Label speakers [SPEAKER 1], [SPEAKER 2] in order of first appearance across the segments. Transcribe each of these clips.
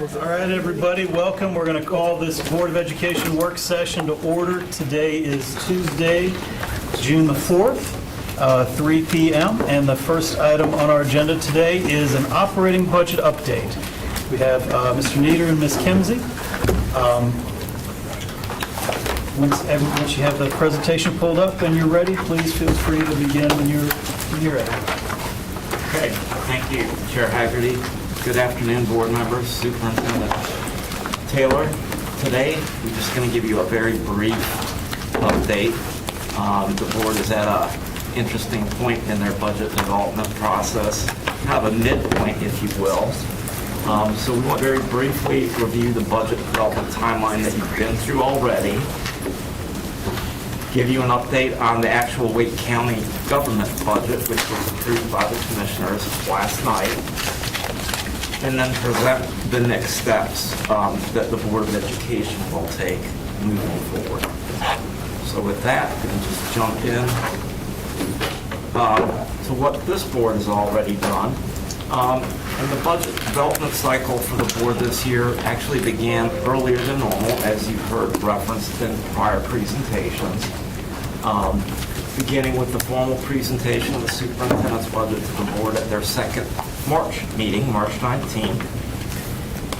[SPEAKER 1] All right, everybody, welcome. We're going to call this Board of Education work session to order. Today is Tuesday, June the 4th, 3 p.m., and the first item on our agenda today is an operating budget update. We have Mr. Nieder and Ms. Kimsey. Once you have the presentation pulled up and you're ready, please feel free to begin when you're ready.
[SPEAKER 2] Okay, thank you, Chair Haggerty. Good afternoon, board members, Superintendent Taylor. Today, we're just going to give you a very brief update. The board is at an interesting point in their budget development process, kind of a midpoint, if you will. So we want to very briefly review the budget development timeline that you've been through already, give you an update on the actual Wake County government budget, which was approved by the commissioners last night, and then present the next steps that the Board of Education will take moving forward. So with that, we can just jump in to what this board has already done. And the budget development cycle for the board this year actually began earlier than normal, as you've heard referenced in prior presentations, beginning with the formal presentation of the superintendent's budget to the board at their second March meeting, March 19th.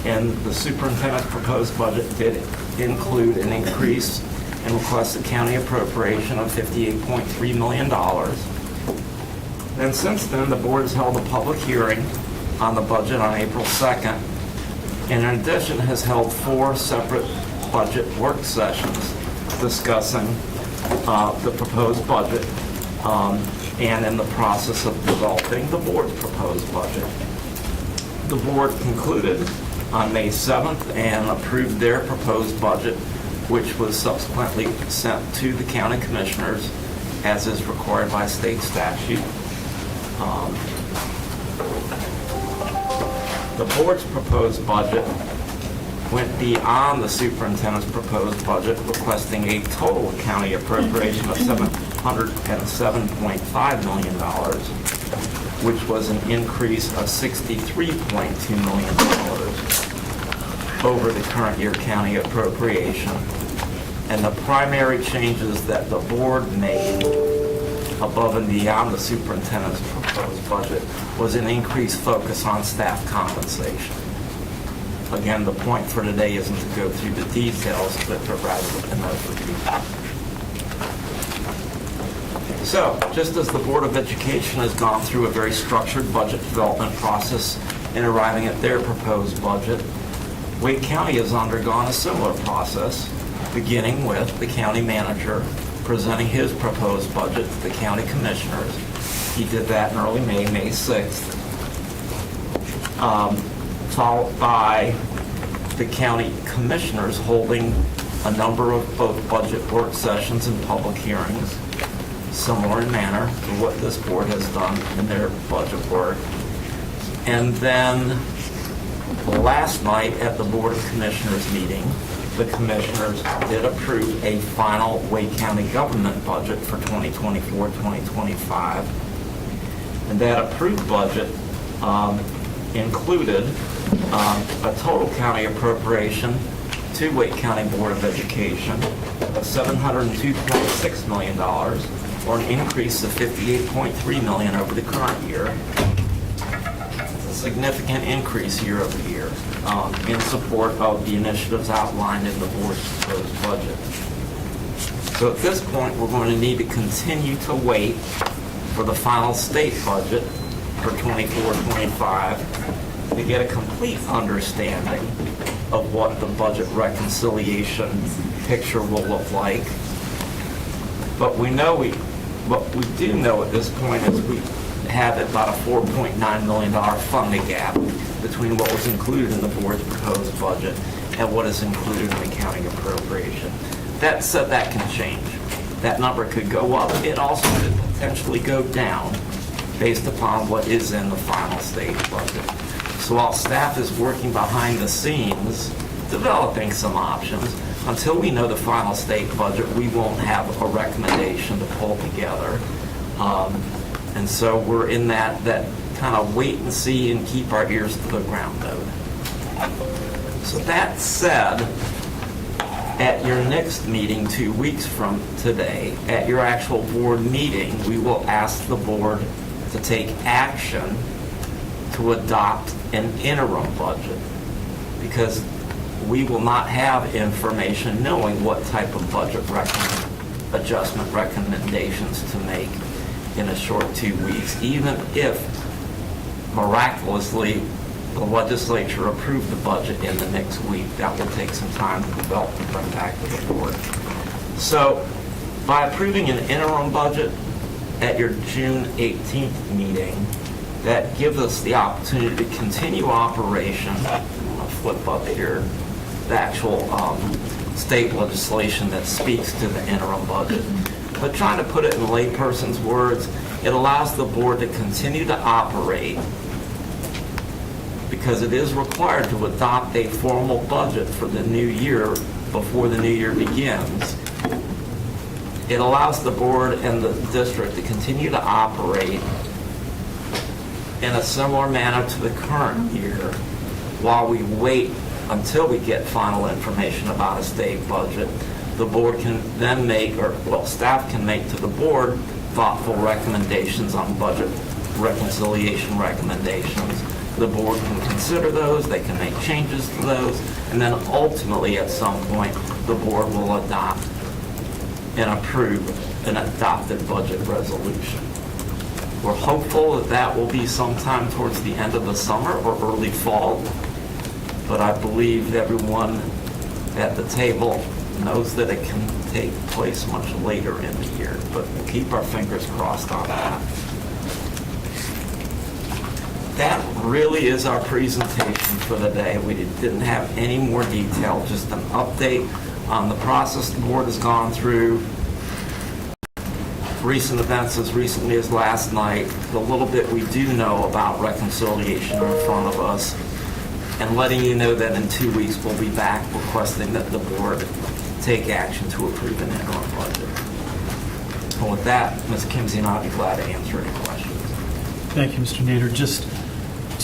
[SPEAKER 2] And the superintendent's proposed budget did include an increase in requested county appropriation of $58.3 million. And since then, the board has held a public hearing on the budget on April 2nd, and in addition has held 4 separate budget work sessions discussing the proposed budget and in the process of developing the board's proposed budget. The board concluded on May 7th and approved their proposed budget, which was subsequently sent to the county commissioners as is required by state statute. The board's proposed budget went beyond the superintendent's proposed budget, requesting a total county appropriation of $707.5 million, which was an increase of $63.2 million over the current year county appropriation. And the primary changes that the board made above and beyond the superintendent's proposed budget was an increased focus on staff compensation. Again, the point for today isn't to go through the details, but rather an overview. So, just as the Board of Education has gone through a very structured budget development process in arriving at their proposed budget, Wake County has undergone a similar process, beginning with the county manager presenting his proposed budget to the county commissioners. He did that in early May, May 6th, followed by the county commissioners holding a number of both budget work sessions and public hearings, similar in manner to what this board has done in their budget work. And then last night at the Board of Commissioners meeting, the commissioners did approve a final Wake County government budget for 2024-2025. And that approved budget included a total county appropriation to Wake County Board of Education of $702.6 million, or an increase of $58.3 million over the current year. It's a significant increase year over year in support of the initiatives outlined in the board's proposed budget. So at this point, we're going to need to continue to wait for the final state budget for 24-25 to get a complete understanding of what the budget reconciliation picture will look like. But what we do know at this point is we have about a $4.9 million funding gap between what was included in the board's proposed budget and what is included in the county appropriation. That said, that can change. That number could go up. It also could potentially go down based upon what is in the final state budget. So while staff is working behind the scenes, developing some options, until we know the final state budget, we won't have a recommendation to pull together. And so we're in that kind of wait and see and keep our ears to the ground mode. So that said, at your next meeting, 2 weeks from today, at your actual board meeting, we will ask the board to take action to adopt an interim budget, because we will not have information knowing what type of budget adjustment recommendations to make in a short 2 weeks, even if miraculously the legislature approved the budget in the next week. That will take some time to develop and bring back to the board. So by approving an interim budget at your June 18th meeting, that gives us the opportunity to continue operation. I'll flip up here, the actual state legislation that speaks to the interim budget. But trying to put it in layperson's words, it allows the board to continue to operate, because it is required to adopt a formal budget for the new year before the new year begins. It allows the board and the district to continue to operate in a similar manner to the current year while we wait until we get final information about a state budget. The board can then make, or well, staff can make to the board thoughtful recommendations on budget reconciliation recommendations. The board can consider those, they can make changes to those, and then ultimately at some point, the board will adopt and approve an adopted budget resolution. We're hopeful that that will be sometime towards the end of the summer or early fall, but I believe everyone at the table knows that it can take place much later in the year, but we'll keep our fingers crossed on that. That really is our presentation for the day. We didn't have any more detail, just an update on the process the board has gone through, recent events as recently as last night, the little bit we do know about reconciliation in front of us, and letting you know that in 2 weeks we'll be back requesting that the board take action to approve an interim budget. And with that, Ms. Kimsey and I'll be glad to answer any questions.
[SPEAKER 1] Thank you, Mr. Nieder. Just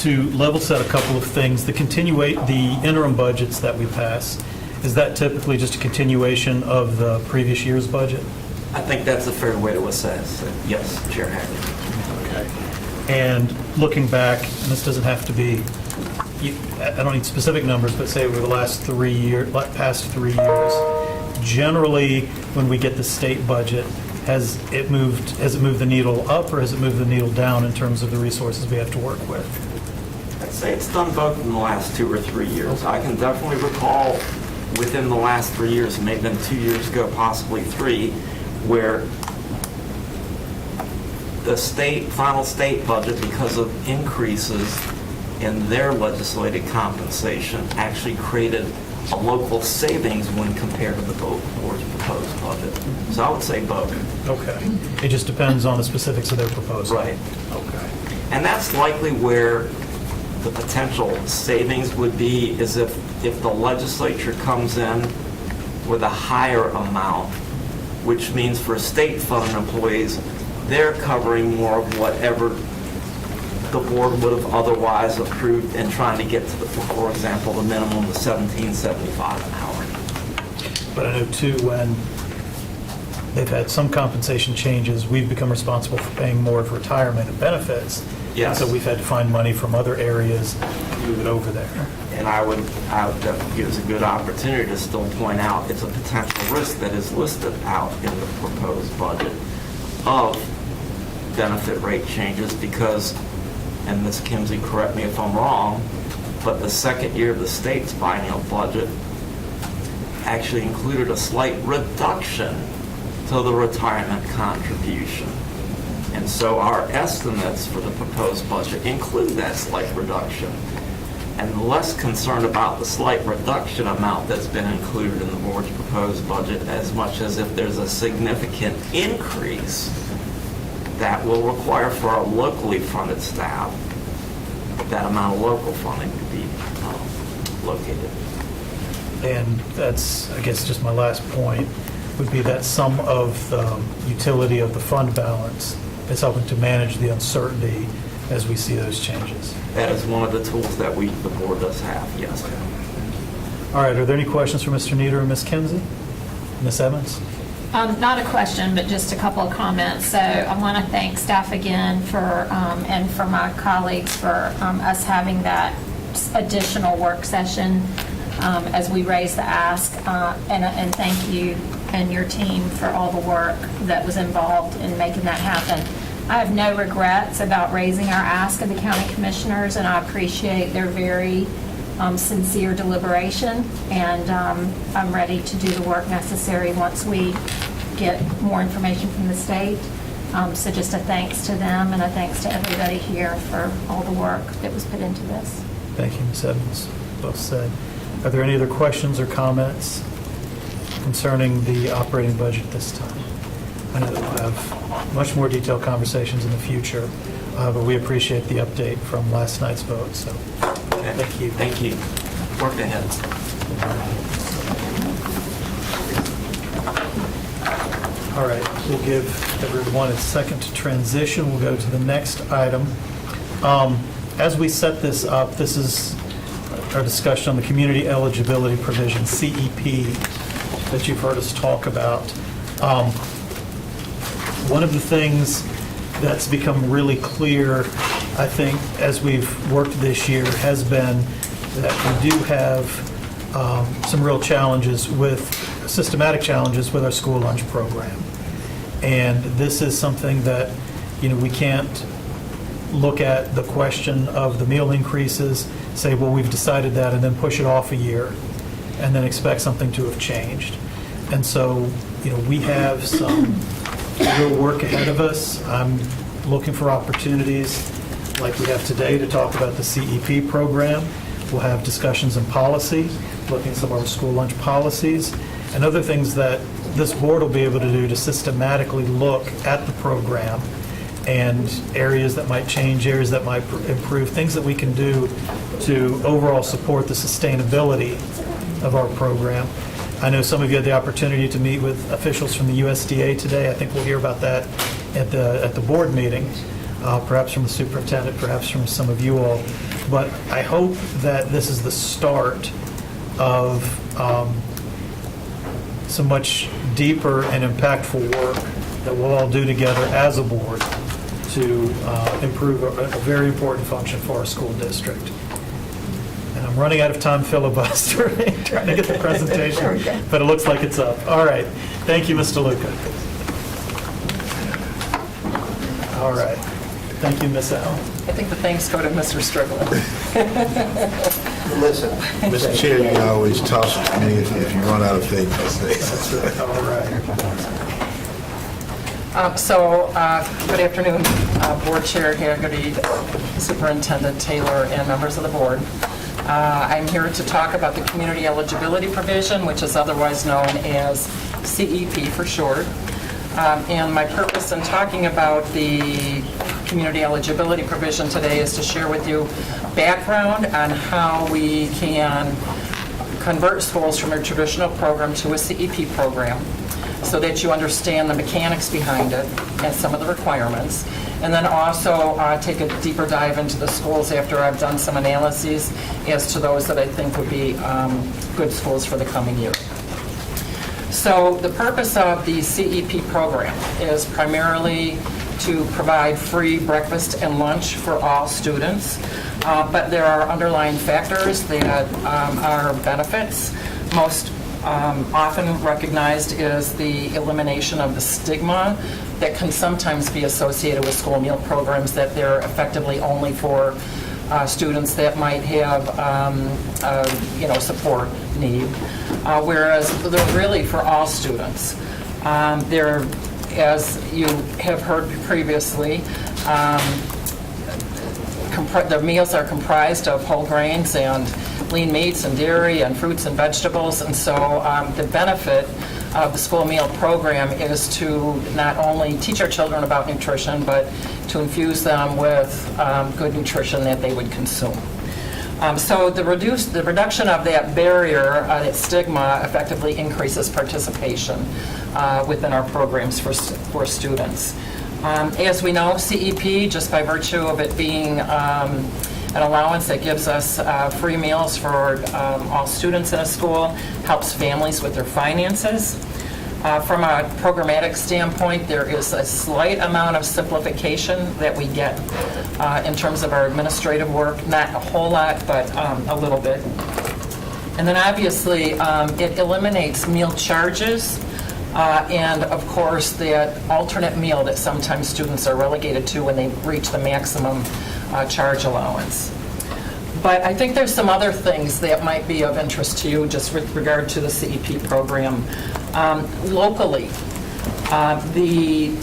[SPEAKER 1] to level set a couple of things, the interim budgets that we pass, is that typically just a continuation of the previous year's budget?
[SPEAKER 2] I think that's a fair way to assess it. Yes, Chair Hagley.
[SPEAKER 1] Okay. And looking back, and this doesn't have to be, I don't need specific numbers, but say over the past 3 years, generally when we get the state budget, has it moved the needle up or has it moved the needle down in terms of the resources we have to work with?
[SPEAKER 2] I'd say it's done both in the last 2 or 3 years. I can definitely recall within the last 3 years, maybe 2 years ago, possibly 3, where the final state budget, because of increases in their legislated compensation, actually created a local savings when compared to the board's proposed budget. So I would say both.
[SPEAKER 1] Okay. It just depends on the specifics of their proposal.
[SPEAKER 2] Right.
[SPEAKER 1] Okay.
[SPEAKER 2] And that's likely where the potential savings would be, is if the legislature comes in with a higher amount, which means for state-funded employees, they're covering more of whatever the board would have otherwise approved in trying to get to, for example, the minimum of $17.75 an hour.
[SPEAKER 1] But I know too, when they've had some compensation changes, we've become responsible for paying more of retirement and benefits.
[SPEAKER 2] Yes.
[SPEAKER 1] So we've had to find money from other areas to move it over there.
[SPEAKER 2] And I would definitely give us a good opportunity to still point out it's a potential risk that is listed out in the proposed budget of benefit rate changes, because, and Ms. Kimsey, correct me if I'm wrong, but the second year of the state's biennial budget actually included a slight reduction to the retirement contribution. And so our estimates for the proposed budget include that slight reduction. And less concerned about the slight reduction amount that's been included in the board's proposed budget, as much as if there's a significant increase that will require for our locally funded staff, that amount of local funding to be located.
[SPEAKER 1] And that's, I guess, just my last point, would be that some of the utility of the fund balance is helping to manage the uncertainty as we see those changes.
[SPEAKER 2] That is one of the tools that the board does have, yes.
[SPEAKER 1] All right, are there any questions for Mr. Nieder or Ms. Kinsey? Ms. Evans?
[SPEAKER 3] Not a question, but just a couple of comments. So I want to thank staff again and for my colleagues for us having that additional work session as we raise the ask. And thank you and your team for all the work that was involved in making that happen. I have no regrets about raising our ask of the county commissioners, and I appreciate their very sincere deliberation, and I'm ready to do the work necessary once we get more information from the state. So just a thanks to them and a thanks to everybody here for all the work that was put into this.
[SPEAKER 1] Thank you, Ms. Evans. Both said. Are there any other questions or comments concerning the operating budget this time? I know that we'll have much more detailed conversations in the future, but we appreciate the update from last night's vote. So, thank you.
[SPEAKER 2] Thank you. Work ahead.
[SPEAKER 1] All right, we'll give everyone a second to transition. We'll go to the next item. As we set this up, this is our discussion on the community eligibility provision, CEP, that you've heard us talk about. One of the things that's become really clear, I think, as we've worked this year, has been that we do have some real challenges systematic challenges with our school lunch program. And this is something that, we can't look at the question of the meal increases, say, well, we've decided that, and then push it off a year, and then expect something to have changed. And so, we have some real work ahead of us. I'm looking for opportunities like we have today to talk about the CEP program. We'll have discussions in policy, looking at some of our school lunch policies, and other things that this board will be able to do to systematically look at the program and areas that might change, areas that might improve, things that we can do to overall support the sustainability of our program. I know some of you had the opportunity to meet with officials from the USDA today. I think we'll hear about that at the board meeting, perhaps from the superintendent, perhaps from some of you all. But I hope that this is the start of some much deeper and impactful work that we'll all do together as a board to improve a very important function for our school district. And I'm running out of time filibustering, trying to get the presentation, but it looks like it's up. All right. Thank you, Mr. Luca. All right. Thank you, Ms. Allen.
[SPEAKER 4] I think the thanks go to Mr. Strickland.
[SPEAKER 5] Listen, Mr. Chair, you can always toss it to me if you run out of things to say.
[SPEAKER 1] That's right. All right.
[SPEAKER 4] Good afternoon, Board Chair Haggerty, Superintendent Taylor, and members of the board. I'm here to talk about the community eligibility provision, which is otherwise known as CEP for short. And my purpose in talking about the community eligibility provision today is to share with you background on how we can convert schools from a traditional program to a CEP program so that you understand the mechanics behind it and some of the requirements. And then also take a deeper dive into the schools after I've done some analyses as to those that I think would be good schools for the coming year. So the purpose of the CEP program is primarily to provide free breakfast and lunch for all students, but there are underlying factors that are benefits. Most often recognized is the elimination of the stigma that can sometimes be associated with school meal programs, that they're effectively only for students that might have support need, whereas they're really for all students. They're, as you have heard previously, the meals are comprised of whole grains and lean meats and dairy and fruits and vegetables, and so the benefit of the school meal program is to not only teach our children about nutrition, but to infuse them with good nutrition that they would consume. So the reduction of that barrier, that stigma, effectively increases participation within our programs for students. As we know, CEP, just by virtue of it being an allowance that gives us free meals for all students in a school, helps families with their finances. From a programmatic standpoint, there is a slight amount of simplification that we get in terms of our administrative work. Not a whole lot, but a little bit. And then obviously, it eliminates meal charges and, of course, that alternate meal that sometimes students are relegated to when they reach the maximum charge allowance. But I think there's some other things that might be of interest to you just with regard to the CEP program. Locally, the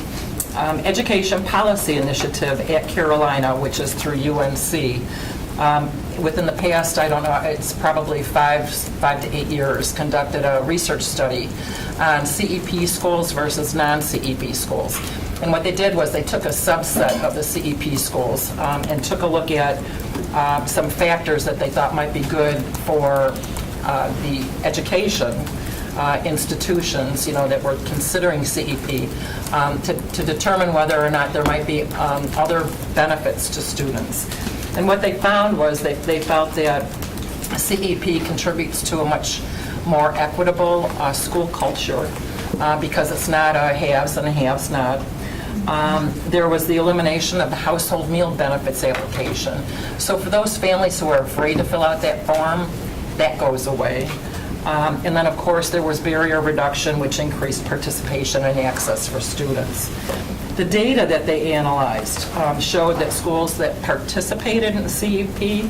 [SPEAKER 4] Education Policy Initiative at Carolina, which is through UNC, within the past, I don't know, it's probably 5 to 8 years, conducted a research study on CEP schools versus non-CEP schools. And what they did was they took a subset of the CEP schools and took a look at some factors that they thought might be good for the education institutions, that were considering CEP to determine whether or not there might be other benefits to students. And what they found was they felt that CEP contributes to a much more equitable school culture because it's not a haves and a haves not. There was the elimination of the household meal benefits application. So for those families who are afraid to fill out that form, that goes away. And then, of course, there was barrier reduction, which increased participation and access for students. The data that they analyzed showed that schools that participated in CEP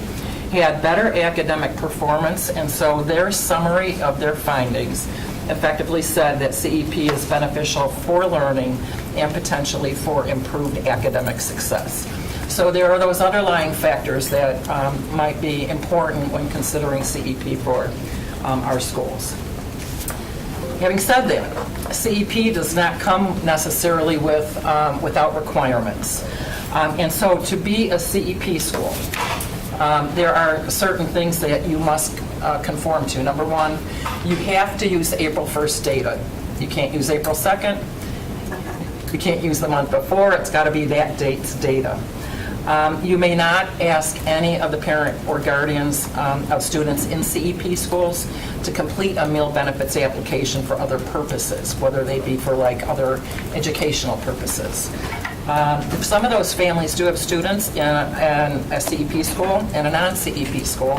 [SPEAKER 4] had better academic performance, and so their summary of their findings effectively said that CEP is beneficial for learning and potentially for improved academic success. So there are those underlying factors that might be important when considering CEP for our schools. Having said that, CEP does not come necessarily without requirements. And so to be a CEP school, there are certain things that you must conform to. Number one, you have to use April 1st data. You can't use April 2nd. You can't use the month before. It's got to be that date's data. You may not ask any of the parent or guardians of students in CEP schools to complete a meal benefits application for other purposes, whether they be for other educational purposes. Some of those families do have students in a CEP school and a non-CEP school,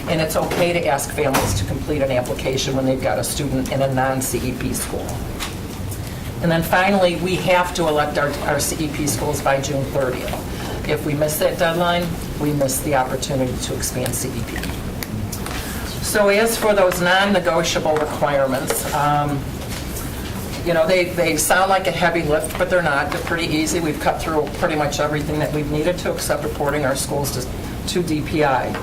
[SPEAKER 4] and it's okay to ask families to complete an application when they've got a student in a non-CEP school. And then finally, we have to elect our CEP schools by June 30th. If we miss that deadline, we miss the opportunity to expand CEP. So as for those non-negotiable requirements, they sound like a heavy lift, but they're not. They're pretty easy. We've cut through pretty much everything that we've needed to, except reporting our schools to DPI.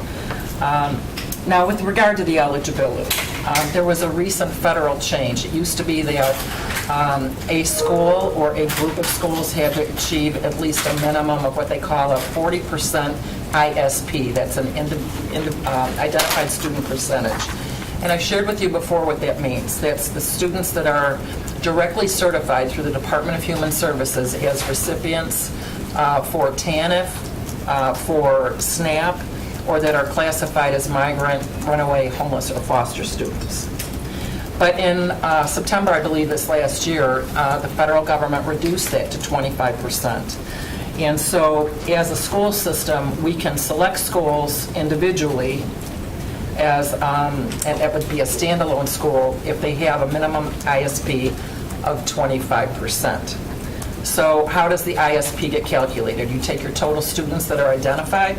[SPEAKER 4] Now, with regard to the eligibility, there was a recent federal change. It used to be that a school or a group of schools had to achieve at least a minimum of what they call a 40% ISP. That's an identified student percentage. And I've shared with you before what that means. That's the students that are directly certified through the Department of Human Services as recipients for TANF, for SNAP, or that are classified as migrant, runaway, homeless, or foster students. But in September, I believe this last year, the federal government reduced that to 25%. And so as a school system, we can select schools individually as, and it would be a standalone school if they have a minimum ISP of 25%. So how does the ISP get calculated? You take your total students that are identified,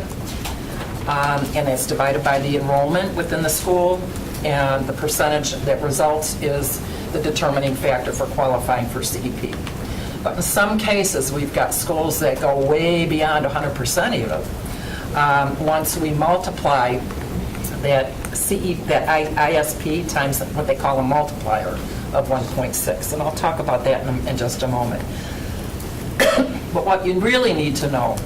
[SPEAKER 4] and it's divided by the enrollment within the school, and the percentage that results is the determining factor for qualifying for CEP. But in some cases, we've got schools that go way beyond 100% even. Once we multiply that ISP times what they call a multiplier of 1.6, and I'll talk about that in just a moment. But what you really need to know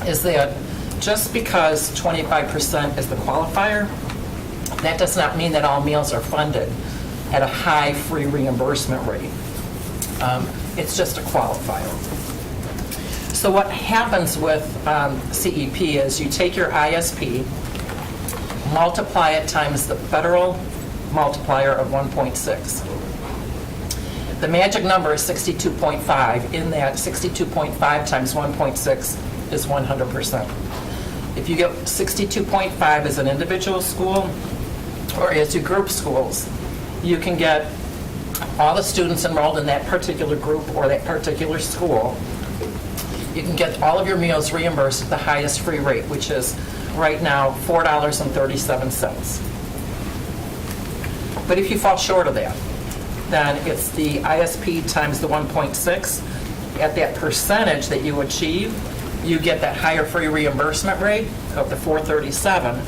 [SPEAKER 4] is that just because 25% is the qualifier, that does not mean that all meals are funded at a high free reimbursement rate. It's just a qualifier. So what happens with CEP is you take your ISP, multiply it times the federal multiplier of 1.6. The magic number is 62.5. In that, 62.5 times 1.6 is 100%. If you get 62.5 as an individual school or as you group schools, you can get all the students enrolled in that particular group or that particular school. You can get all of your meals reimbursed at the highest free rate, which is right now $4.37. But if you fall short of that, then it's the ISP times the 1.6. At that percentage that you achieve, you get that higher free reimbursement rate of the $4.37.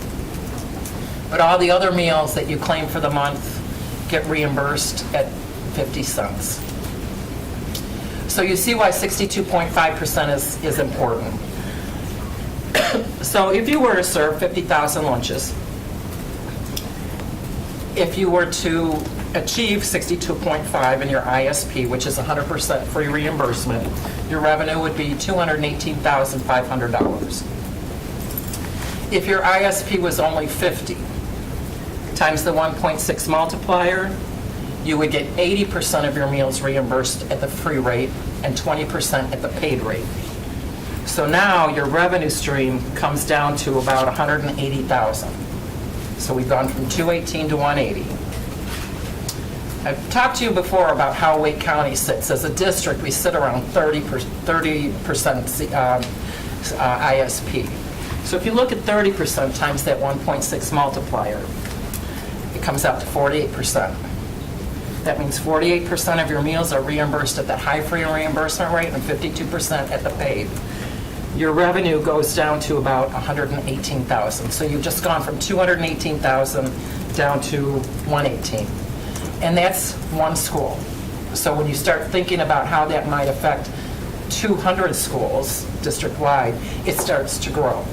[SPEAKER 4] But all the other meals that you claim for the month get reimbursed at 50 cents. So you see why 62.5% is important. So if you were to serve 50,000 lunches, if you were to achieve 62.5 in your ISP, which is 100% free reimbursement, your revenue would be $218,500. If your ISP was only 50, times the 1.6 multiplier, you would get 80% of your meals reimbursed at the free rate and 20% at the paid rate. So now your revenue stream comes down to about $180,000. So we've gone from 218 to 180. I've talked to you before about how Wake County sits. As a district, we sit around 30% ISP. So if you look at 30% times that 1.6 multiplier, it comes out to 48%. That means 48% of your meals are reimbursed at that high free reimbursement rate and 52% at the paid. Your revenue goes down to about $118,000. So you've just gone from $218,000 down to $118,000. And that's one school. So when you start thinking about how that might affect 200 schools district-wide, it starts to grow.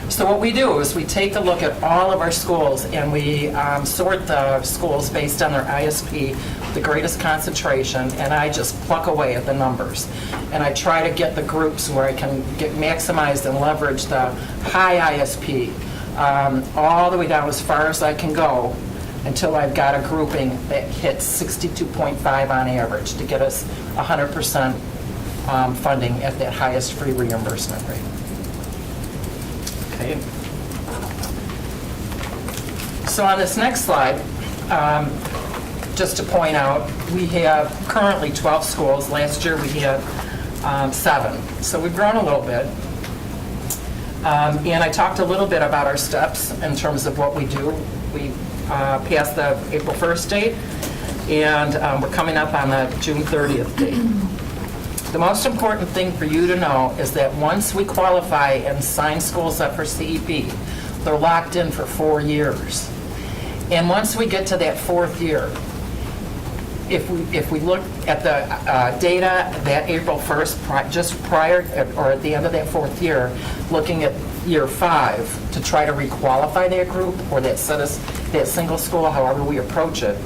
[SPEAKER 4] So what we do is we take a look at all of our schools and we sort the schools based on their ISP, the greatest concentration, and I just pluck away at the numbers. And I try to get the groups where I can get maximized and leverage the high ISP all the way down as far as I can go until I've got a grouping that hits 62.5 on average to get us 100% funding at that highest free reimbursement rate. Okay. So on this next slide, just to point out, we have currently 12 schools. Last year we had 7. So we've grown a little bit. And I talked a little bit about our steps in terms of what we do. We passed the April 1st date, and we're coming up on the June 30th date. The most important thing for you to know is that once we qualify and sign schools up for CEP, they're locked in for 4 years. And once we get to that 4th year, if we look at the data that April 1st, just prior or at the end of that 4th year, looking at year 5 to try to requalify that group or that single school, however we approach it,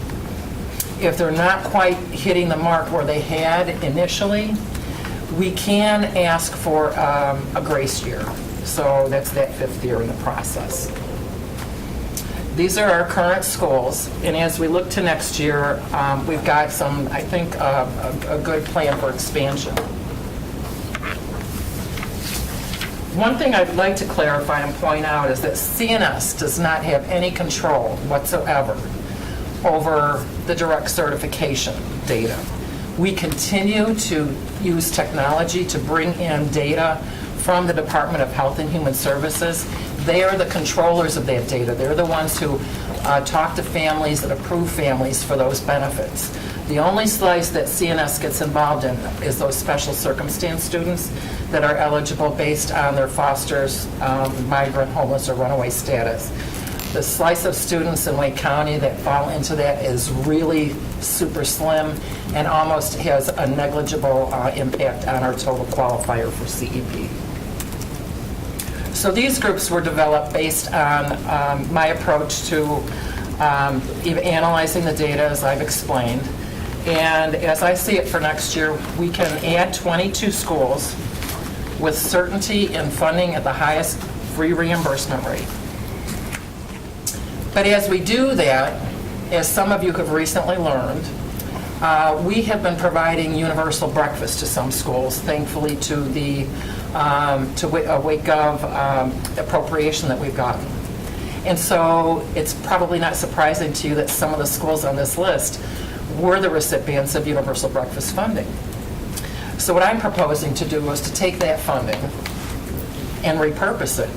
[SPEAKER 4] if they're not quite hitting the mark where they had initially, we can ask for a grace year. So that's that 5th year in the process. These are our current schools, and as we look to next year, we've got some, I think, a good plan for expansion. One thing I'd like to clarify and point out is that CNS does not have any control whatsoever over the direct certification data. We continue to use technology to bring in data from the Department of Health and Human Services. They are the controllers of that data. They're the ones who talk to families and approve families for those benefits. The only slice that CNS gets involved in is those special circumstance students that are eligible based on their foster's migrant, homeless, or runaway status. The slice of students in Wake County that fall into that is really super slim and almost has a negligible impact on our total qualifier for CEP. So these groups were developed based on my approach to even analyzing the data, as I've explained. And as I see it for next year, we can add 22 schools with certainty in funding at the highest free reimbursement rate. But as we do that, as some of you have recently learned, we have been providing universal breakfast to some schools, thankfully to the WakeGov appropriation that we've gotten. And so it's probably not surprising to you that some of the schools on this list were the recipients of universal breakfast funding. So what I'm proposing to do is to take that funding and repurpose it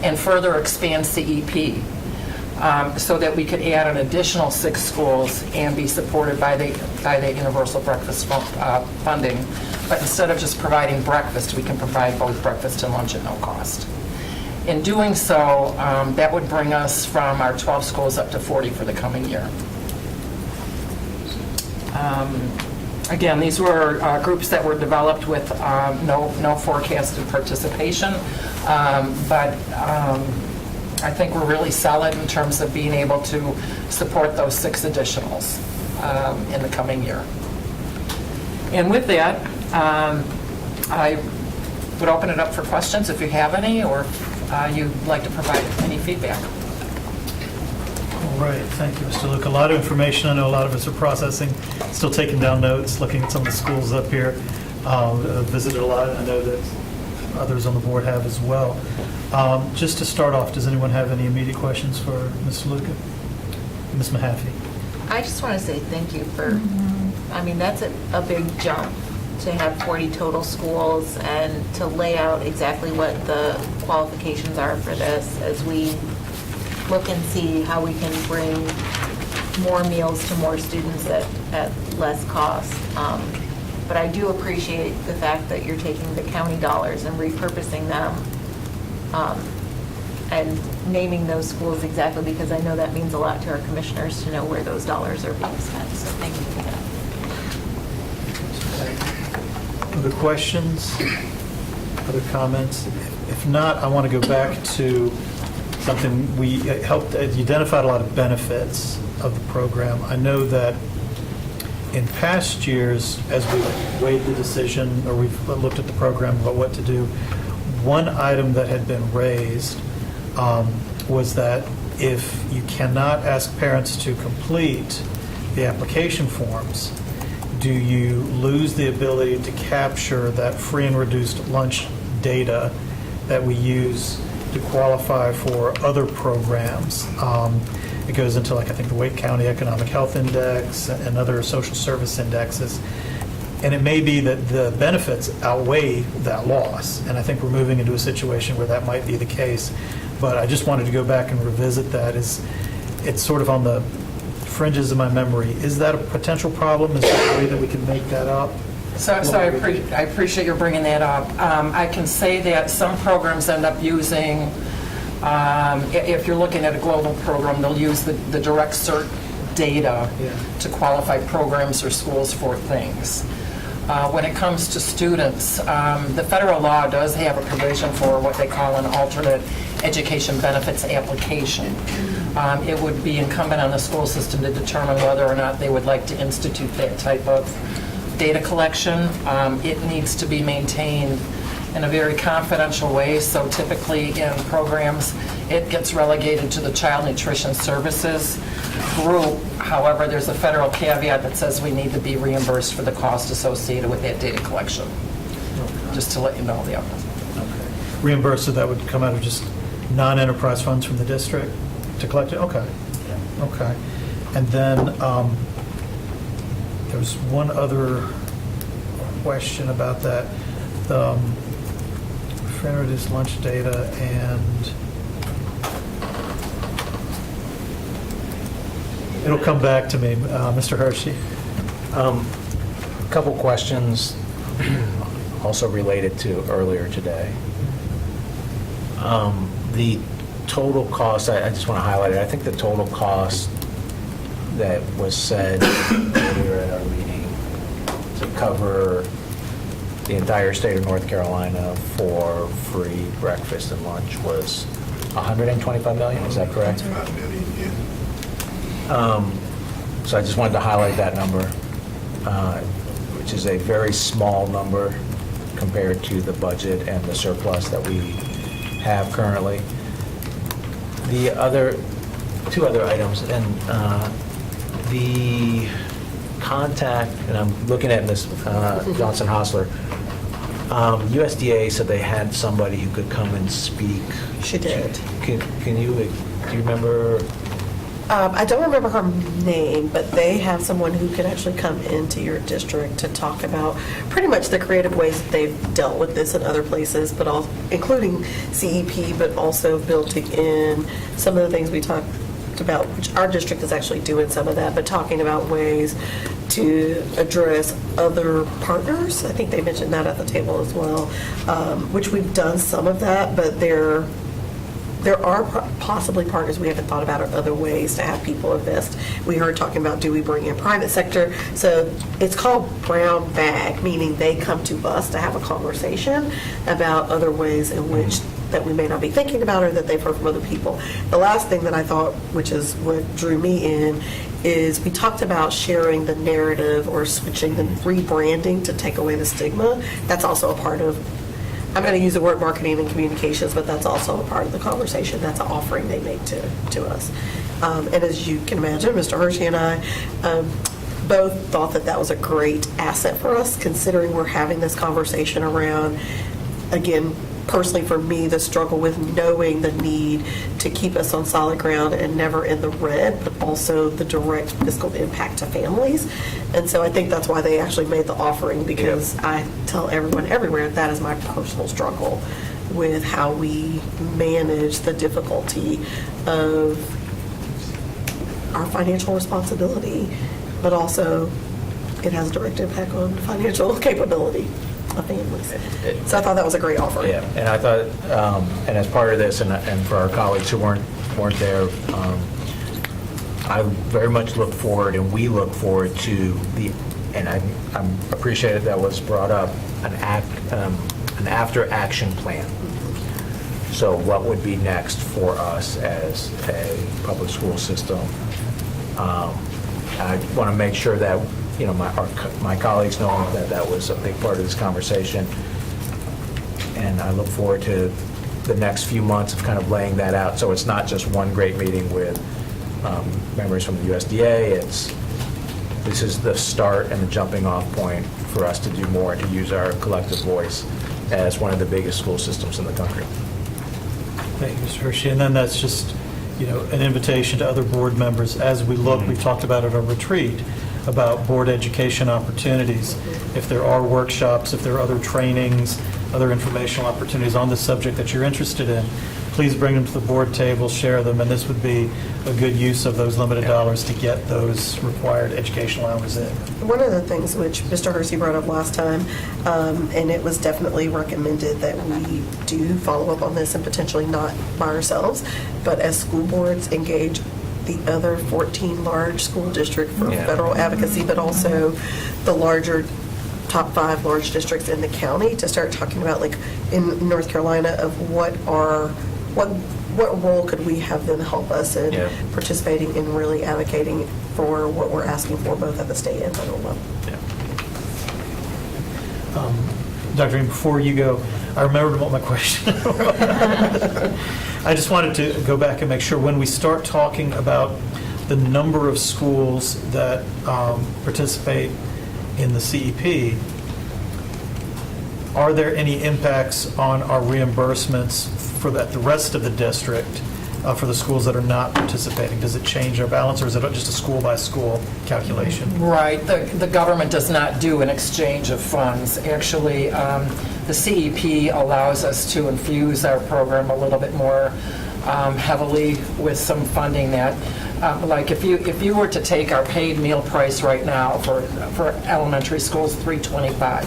[SPEAKER 4] and further expand CEP so that we could add an additional 6 schools and be supported by the universal breakfast funding. But instead of just providing breakfast, we can provide both breakfast and lunch at no cost. In doing so, that would bring us from our 12 schools up to 40 for the coming year. Again, these were groups that were developed with no forecasted participation, but I think we're really solid in terms of being able to support those 6 additionals in the coming year. And with that, I would open it up for questions if you have any, or if you'd like to provide any feedback.
[SPEAKER 1] All right, thank you, Mr. Luke. A lot of information. I know a lot of us are processing, still taking down notes, looking at some of the schools up here. Visited a lot. I know that others on the board have as well. Just to start off, does anyone have any immediate questions for Ms. Luca? Ms. Mahaffey?
[SPEAKER 6] I just want to say thank you for, I mean, that's a big jump to have 40 total schools and to lay out exactly what the qualifications are for this as we look and see how we can bring more meals to more students at less cost. But I do appreciate the fact that you're taking the county dollars and repurposing them and naming those schools exactly, because I know that means a lot to our commissioners to know where those dollars are being spent. So thank you for that.
[SPEAKER 1] Other questions? Other comments? If not, I want to go back to something we helped, identified a lot of benefits of the program. I know that in past years, as we weighed the decision, or we've looked at the program about what to do, one item that had been raised was that if you cannot ask parents to complete the application forms, do you lose the ability to capture that free and reduced lunch data that we use to qualify for other programs? It goes into, like, I think the Wake County Economic Health Index and other social service indexes. And it may be that the benefits outweigh that loss. And I think we're moving into a situation where that might be the case. But I just wanted to go back and revisit that. It's sort of on the fringes of my memory. Is that a potential problem? Is there a way that we can make that up?
[SPEAKER 4] So I appreciate your bringing that up. I can say that some programs end up using, if you're looking at a global program, they'll use the direct cert data to qualify programs or schools for things. When it comes to students, the federal law does have a provision for what they call an alternate education benefits application. It would be incumbent on the school system to determine whether or not they would like to institute that type of data collection. It needs to be maintained in a very confidential way, so typically in programs, it gets relegated to the Child Nutrition Services group. However, there's a federal caveat that says we need to be reimbursed for the cost associated with that data collection, just to let you know.
[SPEAKER 1] Okay. Reimbursed, so that would come out of just non-enterprise funds from the district to collect it? Okay. Okay. And then there was one other question about that. The reduced lunch data, and it'll come back to me. Mr. Hershey.
[SPEAKER 7] A couple questions also related to earlier today. The total cost, I just want to highlight it. I think the total cost that was said earlier at our meeting to cover the entire state of North Carolina for free breakfast and lunch was $125 million, is that correct?
[SPEAKER 5] $5 million, yeah.
[SPEAKER 7] So I just wanted to highlight that number, which is a very small number compared to the budget and the surplus that we have currently. The two other items, and the contact, and I'm looking at Ms. Johnson Hostler, USDA said they had somebody who could come and speak.
[SPEAKER 8] She did.
[SPEAKER 7] Do you remember?
[SPEAKER 8] I don't remember her name, but they have someone who can actually come into your district to talk about pretty much the creative ways that they've dealt with this in other places, but all, including CEP, but also building in some of the things we talked about, which our district is actually doing some of that, but talking about ways to address other partners. I think they mentioned that at the table as well, which we've done some of that, but there are possibly partners we haven't thought about or other ways to have people invest. We heard talking about, do we bring in private sector? So it's called brown bag, meaning they come to us to have a conversation about other ways in which that we may not be thinking about or that they've heard from other people. The last thing that I thought, which is what drew me in, is we talked about sharing the narrative or switching the rebranding to take away the stigma. That's also a part of, I'm going to use the word marketing and communications, but that's also a part of the conversation. That's an offering they make to us. And as you can imagine, Mr. Hershey and I both thought that that was a great asset for us, considering we're having this conversation around, again, personally for me, the struggle with knowing the need to keep us on solid ground and never in the red, but also the direct fiscal impact to families. And so I think that's why they actually made the offering, because I tell everyone everywhere that is my personal struggle with how we manage the difficulty of our financial responsibility, but also it has a direct impact on financial capability of families. So I thought that was a great offer.
[SPEAKER 7] Yeah, and I thought, and as part of this, and for our colleagues who weren't there, I very much look forward, and we look forward to and I'm appreciated that was brought up, an after-action plan. So what would be next for us as a public school system? I want to make sure that my colleagues know that that was a big part of this conversation, and I look forward to the next few months of kind of laying that out. So it's not just one great meeting with members from the USDA. This is the start and the jumping off point for us to do more, to use our collective voice as one of the biggest school systems in the country.
[SPEAKER 1] Thank you, Mr. Hershey. And then that's just, an invitation to other board members. As we look, we talked about at our retreat, about board education opportunities. If there are workshops, if there are other trainings, other informational opportunities on the subject that you're interested in, please bring them to the board table, share them, and this would be a good use of those limited dollars to get those required educational hours in.
[SPEAKER 8] One of the things which Mr. Hersey brought up last time, and it was definitely recommended that we do follow up on this, and potentially not by ourselves, but as school boards engage the other 14 large school districts for federal advocacy, but also the larger top 5 large districts in the county, to start talking about, like in North Carolina, of what role could we have them help us in participating in really advocating for what we're asking for, both at the state and federal level.
[SPEAKER 1] Dr. Green, before you go, I remembered what my question was. I just wanted to go back and make sure, when we start talking about the number of schools that participate in the CEP, are there any impacts on our reimbursements for the rest of the district for the schools that are not participating? Does it change our balance, or is it just a school-by-school calculation?
[SPEAKER 4] Right. The government does not do an exchange of funds. Actually, the CEP allows us to infuse our program a little bit more heavily with some funding that, like if you were to take our paid meal price right now for elementary schools, $3.25,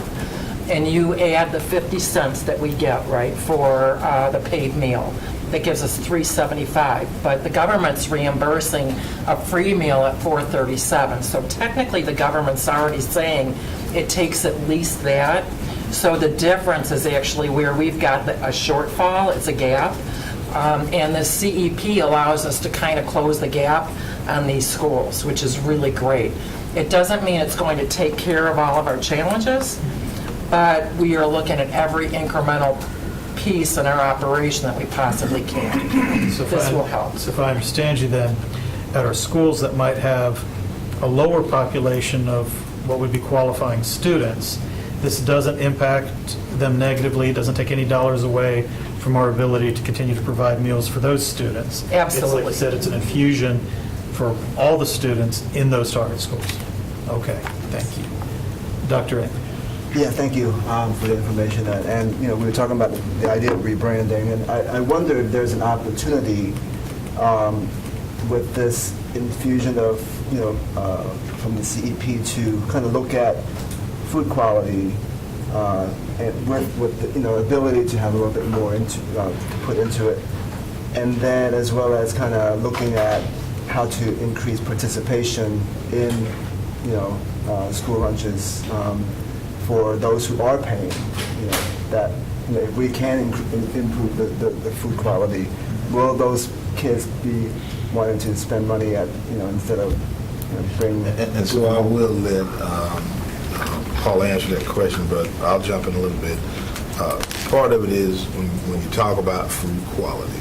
[SPEAKER 4] and you add the 50 cents that we get, right, for the paid meal, that gives us $3.75. But the government's reimbursing a free meal at $4.37. So technically, the government's already saying it takes at least that. So the difference is actually where we've got a shortfall, it's a gap. And the CEP allows us to kind of close the gap on these schools, which is really great. It doesn't mean it's going to take care of all of our challenges, but we are looking at every incremental piece in our operation that we possibly can.
[SPEAKER 1] So if
[SPEAKER 4] This
[SPEAKER 1] I-
[SPEAKER 4] will help.
[SPEAKER 1] So if I understand you then, at our schools that might have a lower population of what would be qualifying students, this doesn't impact them negatively, doesn't take any dollars away from our ability to continue to provide meals for those students.
[SPEAKER 4] Absolutely.
[SPEAKER 1] It's like you said, it's an infusion for all the students in those target schools. Okay, thank you. Dr. Ing.
[SPEAKER 9] Yeah, thank you for the information. And, you know, we were talking about the idea of rebranding, and I wonder if there's an opportunity with this infusion of, you know, from the CEP to kind of look at food quality and with the, you know, ability to have a little bit more into, to put into it. And then as well as kind of looking at how to increase participation in, you know, school lunches for those who are paying, you know, that, you know, if we can improve the food quality, will those kids be wanting to spend money at, you know, instead of, you know, bringing...
[SPEAKER 5] And so I will let Paul answer that question, but I'll jump in a little bit. Part of it is when you talk about food quality,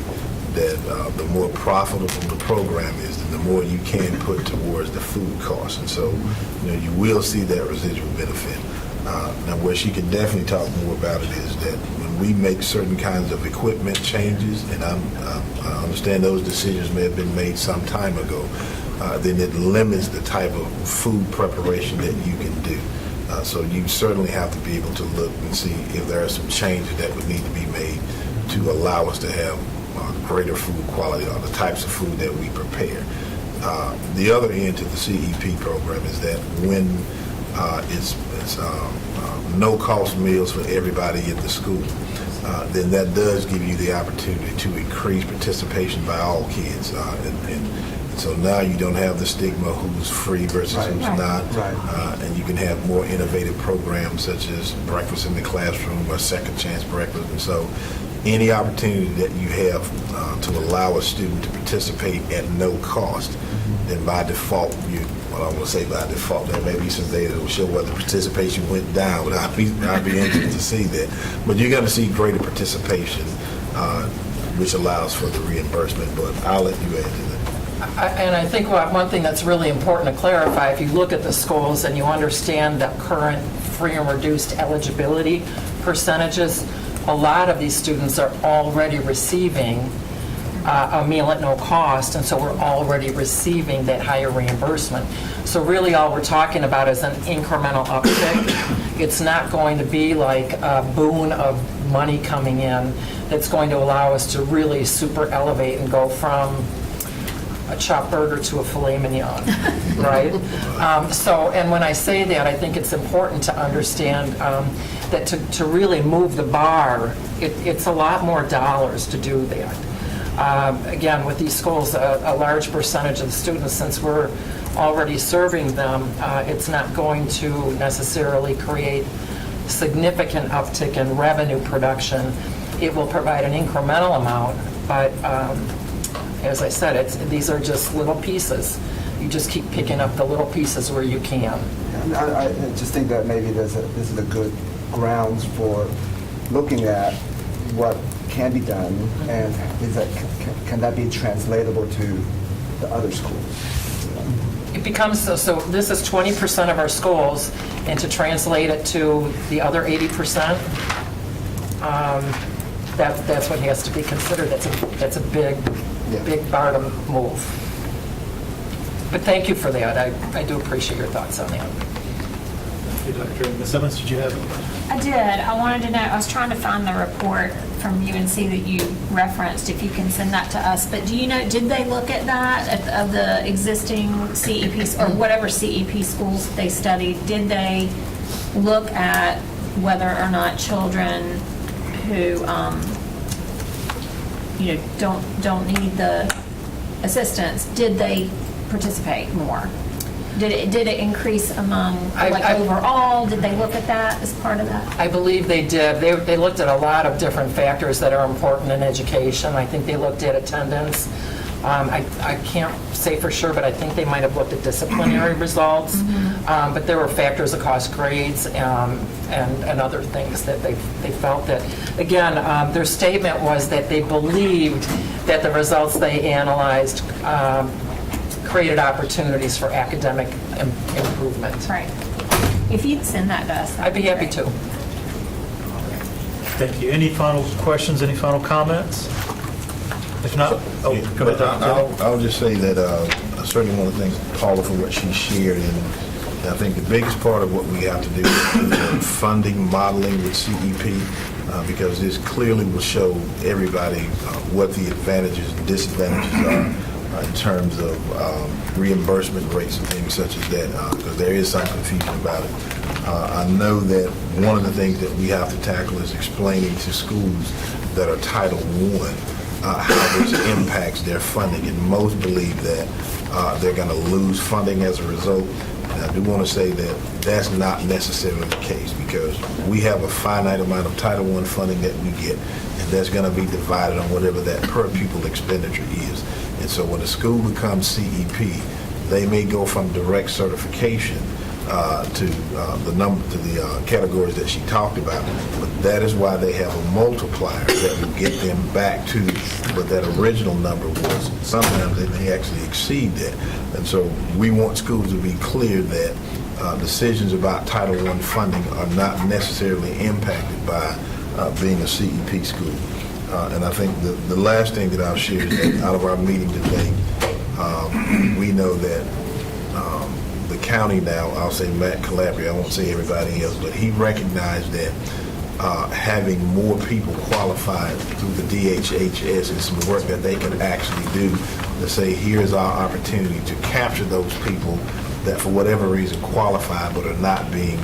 [SPEAKER 5] that the more profitable the program is, then the more you can put towards the food costs. And so, you know, you will see that residual benefit. Now, where she can definitely talk more about it is that when we make certain kinds of equipment changes, and I understand those decisions may have been made some time ago, then it limits the type of food preparation that you can do. So you certainly have to be able to look and see if there are some changes that would need to be made to allow us to have greater food quality on the types of food that we prepare. The other end to the CEP program is that when it's no-cost meals for everybody in the school, then that does give you the opportunity to increase participation by all kids. And so now you don't have the stigma who's free versus who's not.
[SPEAKER 9] Right.
[SPEAKER 5] And you can have more innovative programs such as breakfast in the classroom or second chance breakfast. And so any opportunity that you have to allow a student to participate at no cost, then by default, I don't want to say by default, there may be some data that will show whether participation went down, but I'd be interested to see that. But you're going to see greater participation, which allows for the reimbursement, but I'll let you add to that.
[SPEAKER 4] And I think one thing that's really important to clarify, if you look at the schools and you understand the current free and reduced eligibility percentages, a lot of these students are already receiving a meal at no cost, and so we're already receiving that higher reimbursement. So really all we're talking about is an incremental uptick. It's not going to be like a boon of money coming in that's going to allow us to really super elevate and go from a chopped burger to a filet mignon, right? And when I say that, I think it's important to understand that to really move the bar, it's a lot more dollars to do that. Again, with these schools, a large percentage of the students, since we're already serving them, it's not going to necessarily create significant uptick in revenue production. It will provide an incremental amount, but as I said, these are just little pieces. You just keep picking up the little pieces where you can.
[SPEAKER 9] And I just think that maybe this is a good grounds for looking at what can be done, and can that be translatable to the other schools?
[SPEAKER 4] It becomes, so this is 20% of our schools, and to translate it to the other 80%, that's what has to be considered. That's a big bar to move. But thank you for that. I do appreciate your thoughts on that.
[SPEAKER 1] Thank you, Dr. Ing. Ms. Evans, did you have?
[SPEAKER 3] I did. I wanted to know, I was trying to find the report from UNC that you referenced, if you can send that to us. But do you know, did they look at that, of the existing CEPs, or whatever CEP schools they studied? Did they look at whether or not children who, don't need the assistance, did they participate more? Did it increase among, overall? Did they look at that as part of that?
[SPEAKER 4] I believe they did. They looked at a lot of different factors that are important in education. I think they looked at attendance. I can't say for sure, but I think they might have looked at disciplinary results. But there were factors across grades and other things that they felt that, again, their statement was that they believed that the results they analyzed created opportunities for academic improvement.
[SPEAKER 3] Right. If you'd send that to us,
[SPEAKER 4] I'd be happy to.
[SPEAKER 1] Thank you. Any final questions, any final comments? If not, go ahead, Dr. Taylor.
[SPEAKER 5] I'll just say that certainly one of the things, Paula, for what she shared, and I think the biggest part of what we have to do is funding modeling with CEP, because this clearly will show everybody what the advantages and disadvantages are in terms of reimbursement rates and things such as that, because there is some confusion about it. I know that one of the things that we have to tackle is explaining to schools that are Title I how this impacts their funding, and most believe that they're going to lose funding as a result. And I do want to say that that's not necessarily the case, because we have a finite amount of Title I funding that we get, and that's going to be divided on whatever that per pupil expenditure is. And so when a school becomes CEP, they may go from direct certification to the categories that she talked about, but that is why they have a multiplier that will get them back to what that original number was. Sometimes they may actually exceed that, and so we want schools to be clear that decisions about Title I funding are not necessarily impacted by being a CEP school. And I think the last thing that I'll share is that out of our meeting today, we know that the county now, I'll say Matt Calabria, I won't say everybody else, but he recognized that having more people qualified through the DHHS is some work that they can actually do to say, here's our opportunity to capture those people that for whatever reason qualify but are not being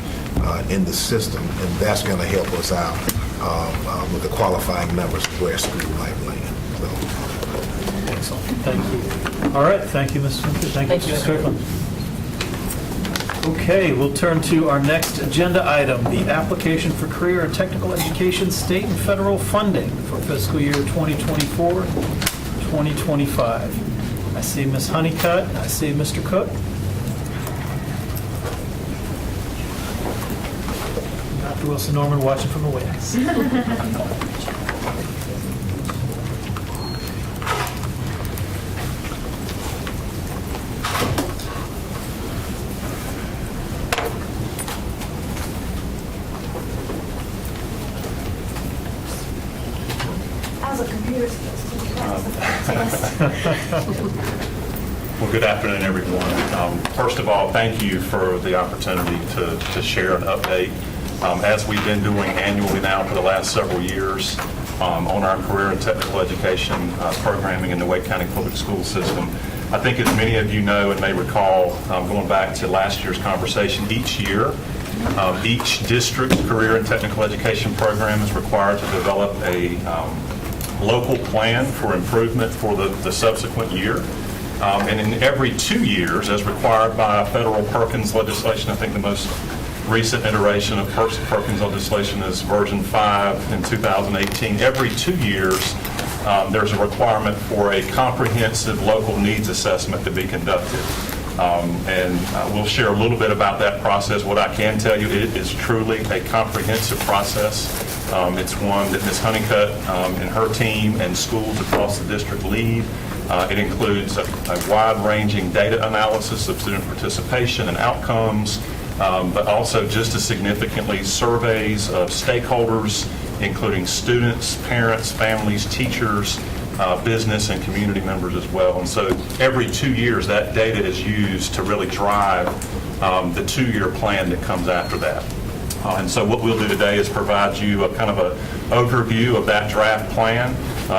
[SPEAKER 5] in the system, and that's going to help us out with the qualifying numbers of where school might land. So.
[SPEAKER 1] Excellent. Thank you. All right. Thank you, Ms. Winter. Thank you, Mr. Strickland. Okay, we'll turn to our next agenda item, the application for career and technical education state and federal funding for fiscal year 2024-2025. I see Ms. Honeycutt, and I see Mr. Cook. Dr. Wilson Norman watching from the wings.
[SPEAKER 10] Well, good afternoon, everyone. First of all, thank you for the opportunity to share an update. As we've been doing annually now for the last several years on our career and technical education programming in the Wake County Public School System, I think as many of you know and may recall, going back to last year's conversation, each year, each district's career and technical education program is required to develop a local plan for improvement for the subsequent year. And in every 2 years, as required by federal Perkins legislation, I think the most recent iteration of Perkins legislation is version 5 in 2018. Every 2 years, there's a requirement for a comprehensive local needs assessment to be conducted. And we'll share a little bit about that process. What I can tell you, it is truly a comprehensive process. It's one that Ms. Honeycutt and her team and schools across the district lead. It includes a wide-ranging data analysis of student participation and outcomes, but also just as significantly surveys of stakeholders, including students, parents, families, teachers, business, and community members as well. And so every 2 years, that data is used to really drive the 2-year plan that comes after that. And so what we'll do today is provide you a kind of an overview of that draft plan.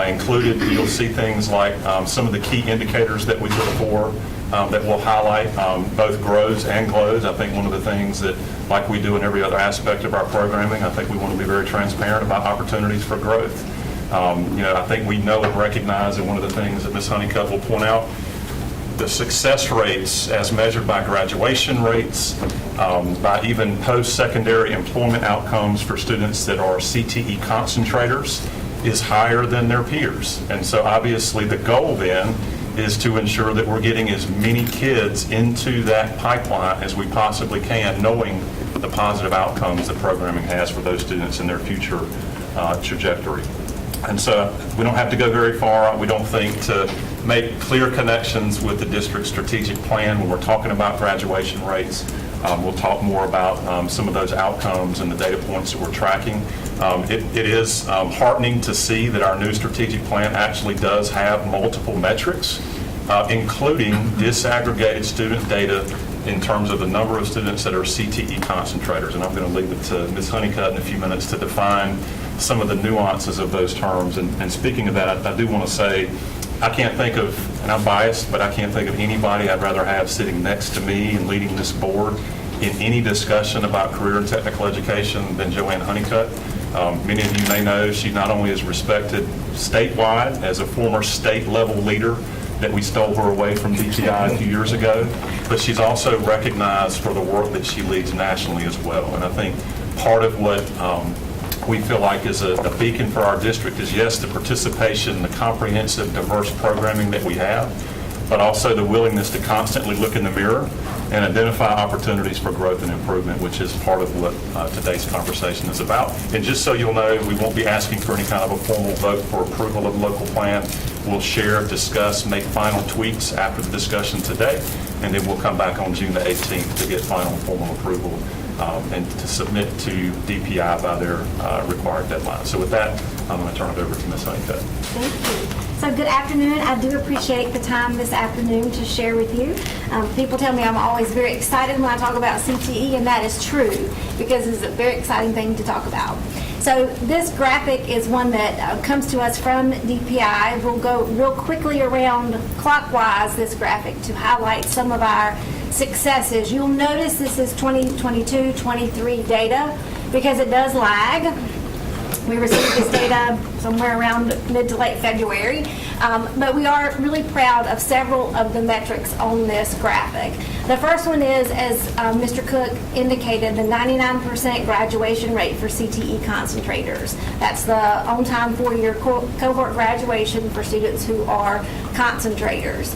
[SPEAKER 10] Included, you'll see things like some of the key indicators that we look for that we'll highlight, both grows and glows. I think one of the things that, like we do in every other aspect of our programming, I think we want to be very transparent about opportunities for growth. I think we know and recognize, and one of the things that Ms. Honeycutt will point out, the success rates as measured by graduation rates, by even post-secondary employment outcomes for students that are CTE concentrators is higher than their peers. And so obviously the goal then is to ensure that we're getting as many kids into that pipeline as we possibly can, knowing the positive outcomes that programming has for those students in their future trajectory. And so we don't have to go very far, we don't think, to make clear connections with the district's strategic plan when we're talking about graduation rates. We'll talk more about some of those outcomes and the data points that we're tracking. It is heartening to see that our new strategic plan actually does have multiple metrics, including disaggregated student data in terms of the number of students that are CTE concentrators. And I'm going to leave it to Ms. Honeycutt in a few minutes to define some of the nuances of those terms. And speaking of that, I do want to say, I can't think of, and I'm biased, but I can't think of anybody I'd rather have sitting next to me and leading this board in any discussion about career and technical education than Joanne Honeycutt. Many of you may know she not only is respected statewide as a former state-level leader that we stole her away from DPI a few years ago, but she's also recognized for the work that she leads nationally as well. And I think part of what we feel like is a beacon for our district is, yes, the participation, the comprehensive, diverse programming that we have, but also the willingness to constantly look in the mirror and identify opportunities for growth and improvement, which is part of what today's conversation is about. And just so you'll know, we won't be asking for any kind of a formal vote for approval of the local plan. We'll share, discuss, make final tweaks after the discussion today, and then we'll come back on June the 18th to get final formal approval and to submit to DPI by their required deadline. So with that, I'm going to turn it over to Ms. Honeycutt.
[SPEAKER 11] Thank you. So good afternoon. I do appreciate the time this afternoon to share with you. People tell me I'm always very excited when I talk about CTE, and that is true because it's a very exciting thing to talk about. So this graphic is one that comes to us from DPI. We'll go real quickly around clockwise this graphic to highlight some of our successes. You'll notice this is 2022-23 data because it does lag. We received this data somewhere around mid to late February, but we are really proud of several of the metrics on this graphic. The first one is, as Mr. Cook indicated, the 99% graduation rate for CTE concentrators. That's the on-time four-year cohort graduation for students who are concentrators.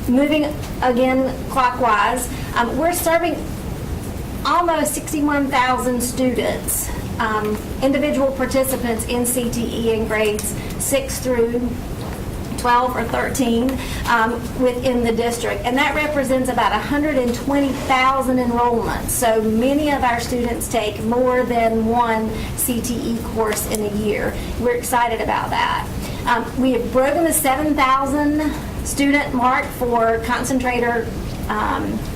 [SPEAKER 11] Moving again clockwise, we're serving almost 61,000 students, individual participants in CTE in grades 6 through 12 or 13 within the district. And that represents about 120,000 enrollments. So many of our students take more than one CTE course in a year. We're excited about that. We have broken the 7,000 student mark for concentrator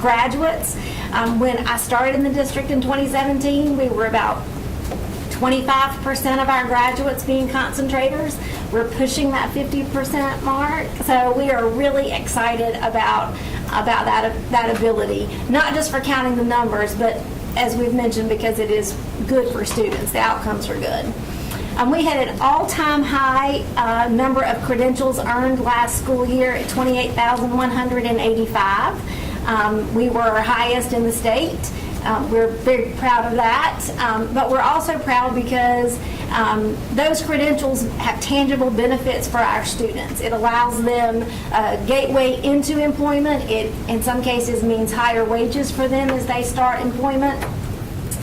[SPEAKER 11] graduates. When I started in the district in 2017, we were about 25% of our graduates being concentrators. We're pushing that 50% mark. So we are really excited about that ability, not just for counting the numbers, but as we've mentioned, because it is good for students. The outcomes are good. We had an all-time high number of credentials earned last school year at 28,185. We were our highest in the state. We're very proud of that, but we're also proud because those credentials have tangible benefits for our students. It allows them a gateway into employment. It, in some cases, means higher wages for them as they start employment.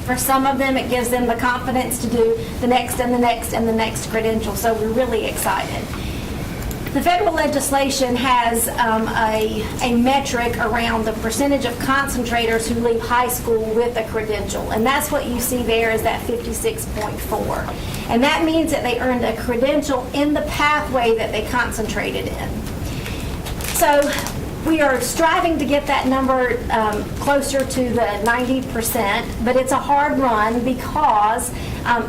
[SPEAKER 11] For some of them, it gives them the confidence to do the next and the next and the next credential, so we're really excited. The federal legislation has a metric around the percentage of concentrators who leave high school with a credential, and that's what you see there is that 56.4. And that means that they earned a credential in the pathway that they concentrated in. So we are striving to get that number closer to the 90%, but it's a hard run because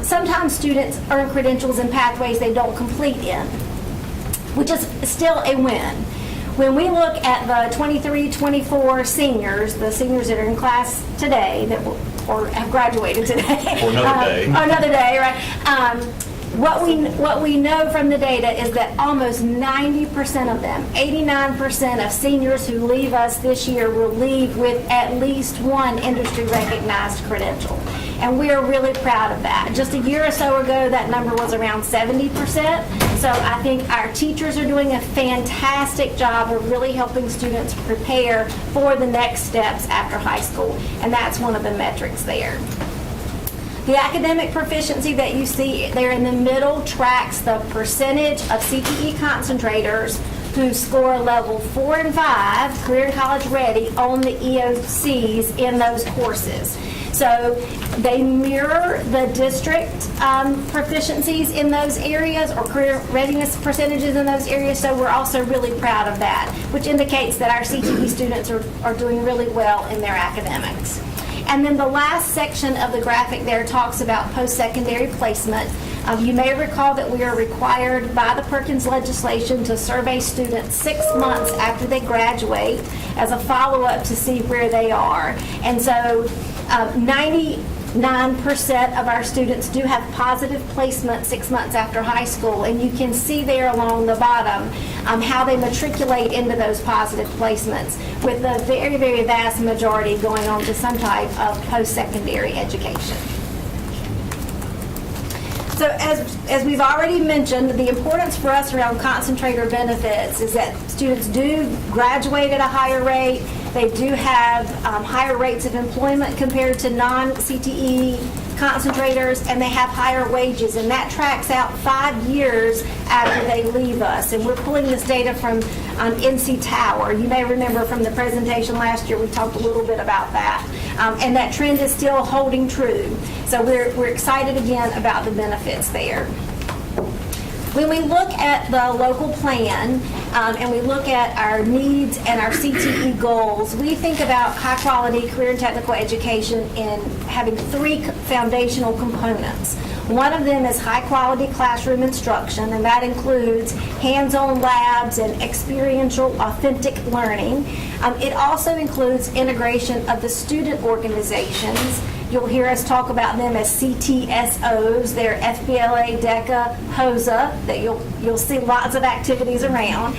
[SPEAKER 11] sometimes students earn credentials in pathways they don't complete in, which is still a win. When we look at the 23-24 seniors, the seniors that are in class today, or have graduated today.
[SPEAKER 10] Or another day.
[SPEAKER 11] Or another day, right? What we know from the data is that almost 90% of them, 89% of seniors who leave us this year will leave with at least one industry-recognized credential. And we are really proud of that. Just a year or so ago, that number was around 70%. So I think our teachers are doing a fantastic job of really helping students prepare for the next steps after high school. And that's one of the metrics there. The academic proficiency that you see there in the middle tracks the percentage of CTE concentrators who score level 4 and 5, career and college ready, on the EOCs in those courses. So they mirror the district proficiencies in those areas, or career readiness percentages in those areas, so we're also really proud of that, which indicates that our CTE students are doing really well in their academics. And then the last section of the graphic there talks about post-secondary placement. You may recall that we are required by the Perkins legislation to survey students 6 months after they graduate as a follow-up to see where they are. And so 99% of our students do have positive placement 6 months after high school, and you can see there along the bottom how they matriculate into those positive placements, with the very, very vast majority going on to some type of post-secondary education. So as we've already mentioned, the importance for us around concentrator benefits is that students do graduate at a higher rate. They do have higher rates of employment compared to non-CTE concentrators, and they have higher wages, and that tracks out 5 years after they leave us. And we're pulling this data from NC Tower. You may remember from the presentation last year, we talked a little bit about that. And that trend is still holding true. So we're excited again about the benefits there. When we look at the local plan and we look at our needs and our CTE goals, we think about high-quality career and technical education in having 3 foundational components. One of them is high-quality classroom instruction, and that includes hands-on labs and experiential, authentic learning. It also includes integration of the student organizations. You'll hear us talk about them as CTSOs. They're FBLA, DECA, HOSA, that you'll see lots of activities around.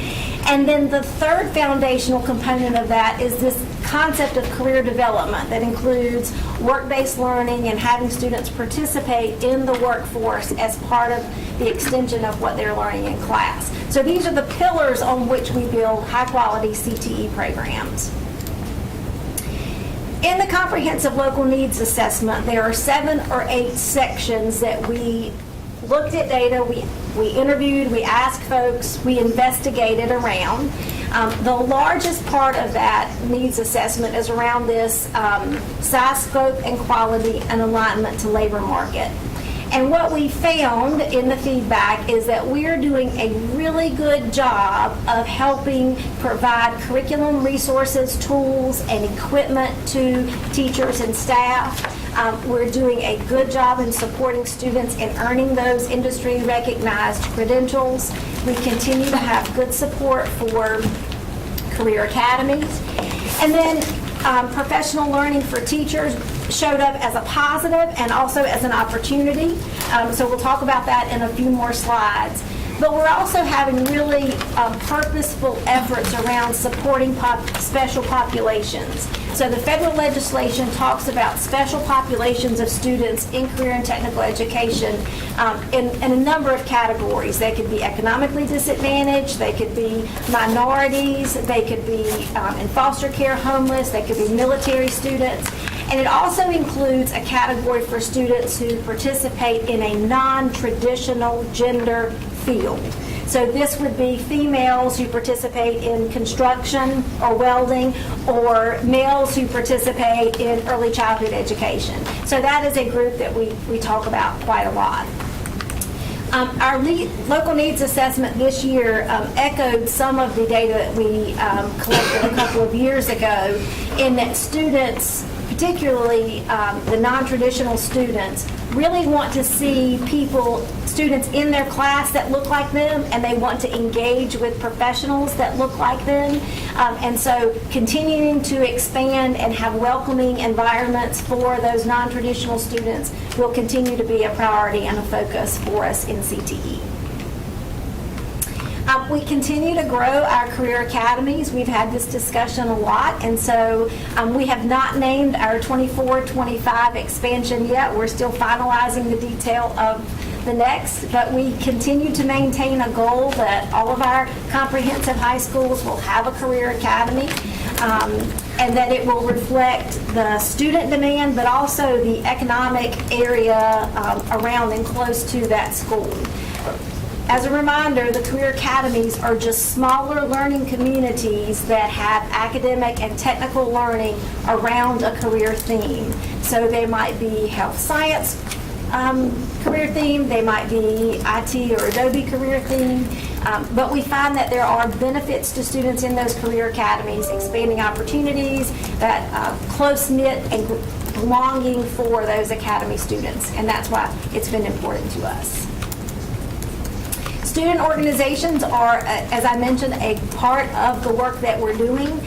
[SPEAKER 11] And then the third foundational component of that is this concept of career development that includes work-based learning and having students participate in the workforce as part of the extension of what they're learning in class. So these are the pillars on which we build high-quality CTE programs. In the comprehensive local needs assessment, there are 7 or 8 sections that we looked at data, we interviewed, we asked folks, we investigated around. The largest part of that needs assessment is around this size, scope, and quality and alignment to labor market. And what we found in the feedback is that we're doing a really good job of helping provide curriculum resources, tools, and equipment to teachers and staff. We're doing a good job in supporting students in earning those industry-recognized credentials. We continue to have good support for career academies. And then professional learning for teachers showed up as a positive and also as an opportunity. So we'll talk about that in a few more slides. But we're also having really purposeful efforts around supporting special populations. So the federal legislation talks about special populations of students in career and technical education in a number of categories. They could be economically disadvantaged, they could be minorities, they could be in foster care homeless, they could be military students. And it also includes a category for students who participate in a non-traditional gender field. So this would be females who participate in construction or welding, or males who participate in early childhood education. So that is a group that we talk about quite a lot. Our local needs assessment this year echoed some of the data that we collected a couple of years ago, in that students, particularly the non-traditional students, really want to see students in their class that look like them, and they want to engage with professionals that look like them. And so continuing to expand and have welcoming environments for those non-traditional students will continue to be a priority and a focus for us in CTE. We continue to grow our career academies. We've had this discussion a lot, and so we have not named our 24-25 expansion yet. We're still finalizing the detail of the next, but we continue to maintain a goal that all of our comprehensive high schools will have a career academy, and that it will reflect the student demand, but also the economic area around and close to that school. As a reminder, the career academies are just smaller learning communities that have academic and technical learning around a career theme. So they might be health science career theme, they might be IT or Adobe career theme, but we find that there are benefits to students in those career academies, expanding opportunities, that close-knit and belonging for those academy students, and that's why it's been important to us. Student organizations are, as I mentioned, a part of the work that we're doing.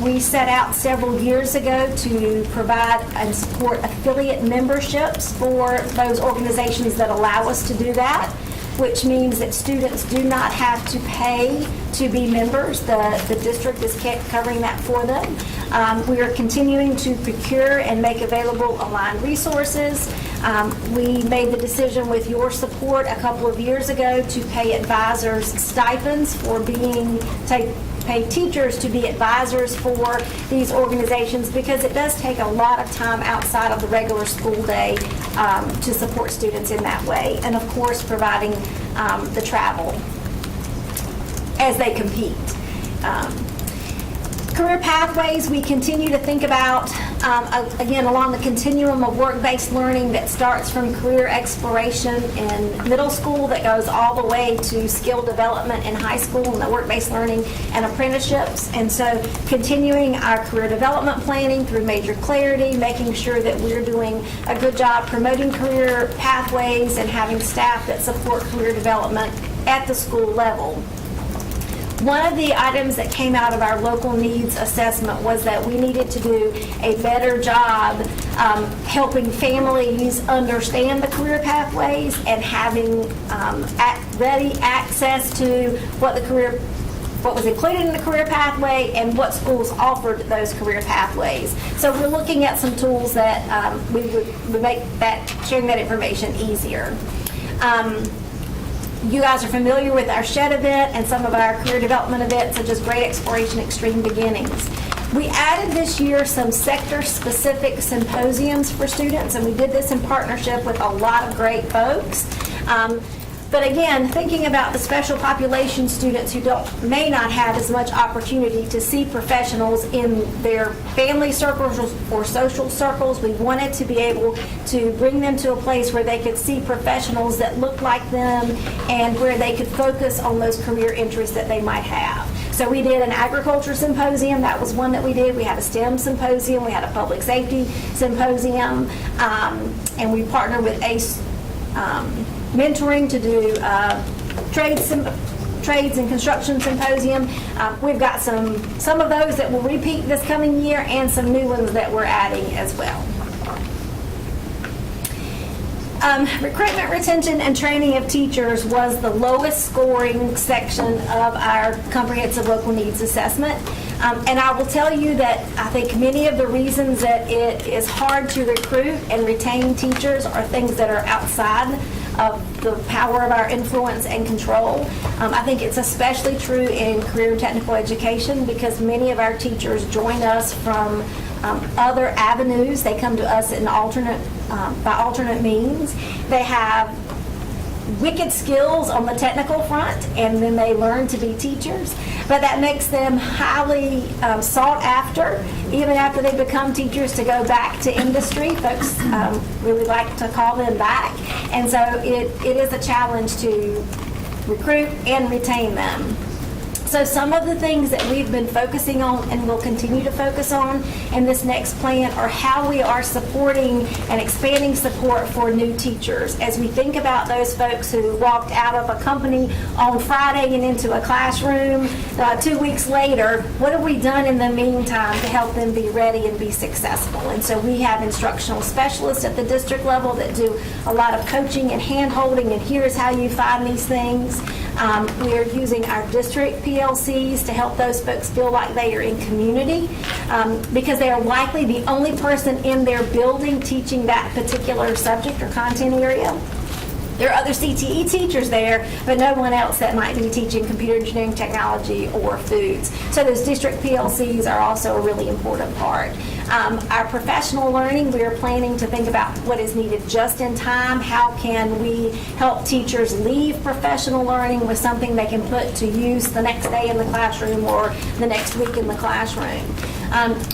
[SPEAKER 11] We set out several years ago to provide and support affiliate memberships for those organizations that allow us to do that, which means that students do not have to pay to be members. The district is covering that for them. We are continuing to procure and make available aligned resources. We made the decision with your support a couple of years ago to pay advisors stipends for pay teachers to be advisors for these organizations, because it does take a lot of time outside of the regular school day to support students in that way. And of course, providing the travel as they compete. Career pathways, we continue to think about, again, along the continuum of work-based learning that starts from career exploration in middle school, that goes all the way to skill development in high school, and the work-based learning and apprenticeships. And so continuing our career development planning through Major Clarity, making sure that we're doing a good job promoting career pathways and having staff that support career development at the school level. One of the items that came out of our local needs assessment was that we needed to do a better job helping families understand the career pathways and having ready access to what was included in the career pathway and what schools offered those career pathways. So we're looking at some tools that would make sharing that information easier. You guys are familiar with our SHED event and some of our career development events, such as Great Exploration, Extreme Beginnings. We added this year some sector-specific symposiums for students, and we did this in partnership with a lot of great folks. But again, thinking about the special population students who may not have as much opportunity to see professionals in their family circles or social circles, we wanted to be able to bring them to a place where they could see professionals that look like them and where they could focus on those career interests that they might have. So we did an agriculture symposium. That was one that we did. We had a STEM symposium. We had a public safety symposium. And we partnered with ACE Mentoring to do trades and construction symposium. We've got some of those that will repeat this coming year and some new ones that we're adding as well. Recruitment, retention, and training of teachers was the lowest scoring section of our comprehensive local needs assessment. And I will tell you that I think many of the reasons that it is hard to recruit and retain teachers are things that are outside of the power of our influence and control. I think it's especially true in career and technical education because many of our teachers join us from other avenues. They come to us in by alternate means. They have wicked skills on the technical front, and then they learn to be teachers. But that makes them highly sought after, even after they become teachers, to go back to industry. Folks really like to call them back. And so it is a challenge to recruit and retain them. So some of the things that we've been focusing on and will continue to focus on in this next plan are how we are supporting and expanding support for new teachers. As we think about those folks who walked out of a company on Friday and into a classroom 2 weeks later, what have we done in the meantime to help them be ready and be successful? And so we have instructional specialists at the district level that do a lot of coaching and hand-holding, and here's how you find these things. We're using our district PLCs to help those folks feel like they are in community because they are likely the only person in their building teaching that particular subject or content area. There are other CTE teachers there, but no one else that might be teaching computer engineering, technology, or foods. So those district PLCs are also a really important part. Our professional learning, we are planning to think about what is needed just in time. How can we help teachers leave professional learning with something they can put to use the next day in the classroom or the next week in the classroom?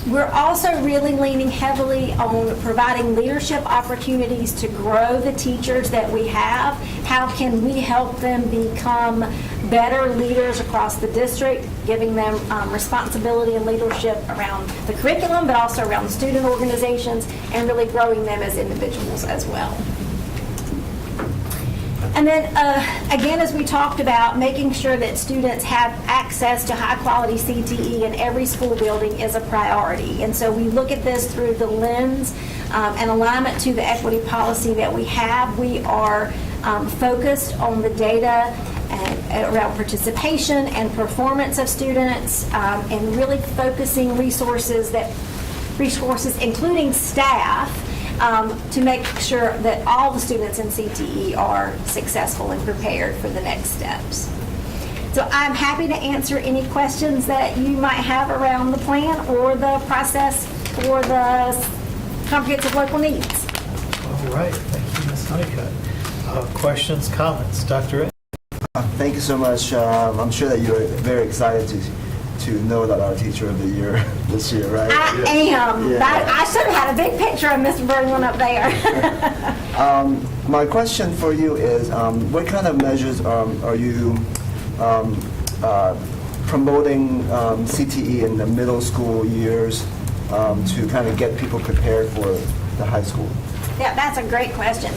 [SPEAKER 11] We're also really leaning heavily on providing leadership opportunities to grow the teachers that we have. How can we help them become better leaders across the district, giving them responsibility and leadership around the curriculum, but also around the student organizations, and really growing them as individuals as well. And then, again, as we talked about, making sure that students have access to high-quality CTE in every school building is a priority. And so we look at this through the lens and alignment to the equity policy that we have. We are focused on the data around participation and performance of students, and really focusing resources, including staff, to make sure that all the students in CTE are successful and prepared for the next steps. So I'm happy to answer any questions that you might have around the plan or the process for the comprehensive local needs.
[SPEAKER 1] All right, thank you, Ms. Honeycutt. Questions, comments? Dr. A?
[SPEAKER 9] Thank you so much. I'm sure that you're very excited to know that our Teacher of the Year this year, right?
[SPEAKER 11] I am.
[SPEAKER 9] Yeah.
[SPEAKER 11] I should have had a big picture of Mr. Berglund up there.
[SPEAKER 9] My question for you is, what kind of measures are you promoting CTE in the middle school years to kind of get people prepared for the high school?
[SPEAKER 11] Yeah, that's a great question.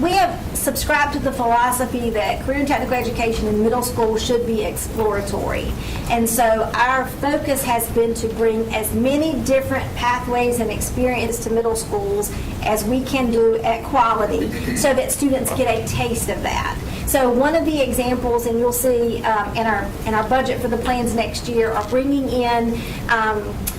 [SPEAKER 11] We have subscribed to the philosophy that career and technical education in middle school should be exploratory. And so our focus has been to bring as many different pathways and experience to middle schools as we can do at quality so that students get a taste of that. So one of the examples, and you'll see in our budget for the plans next year, are bringing in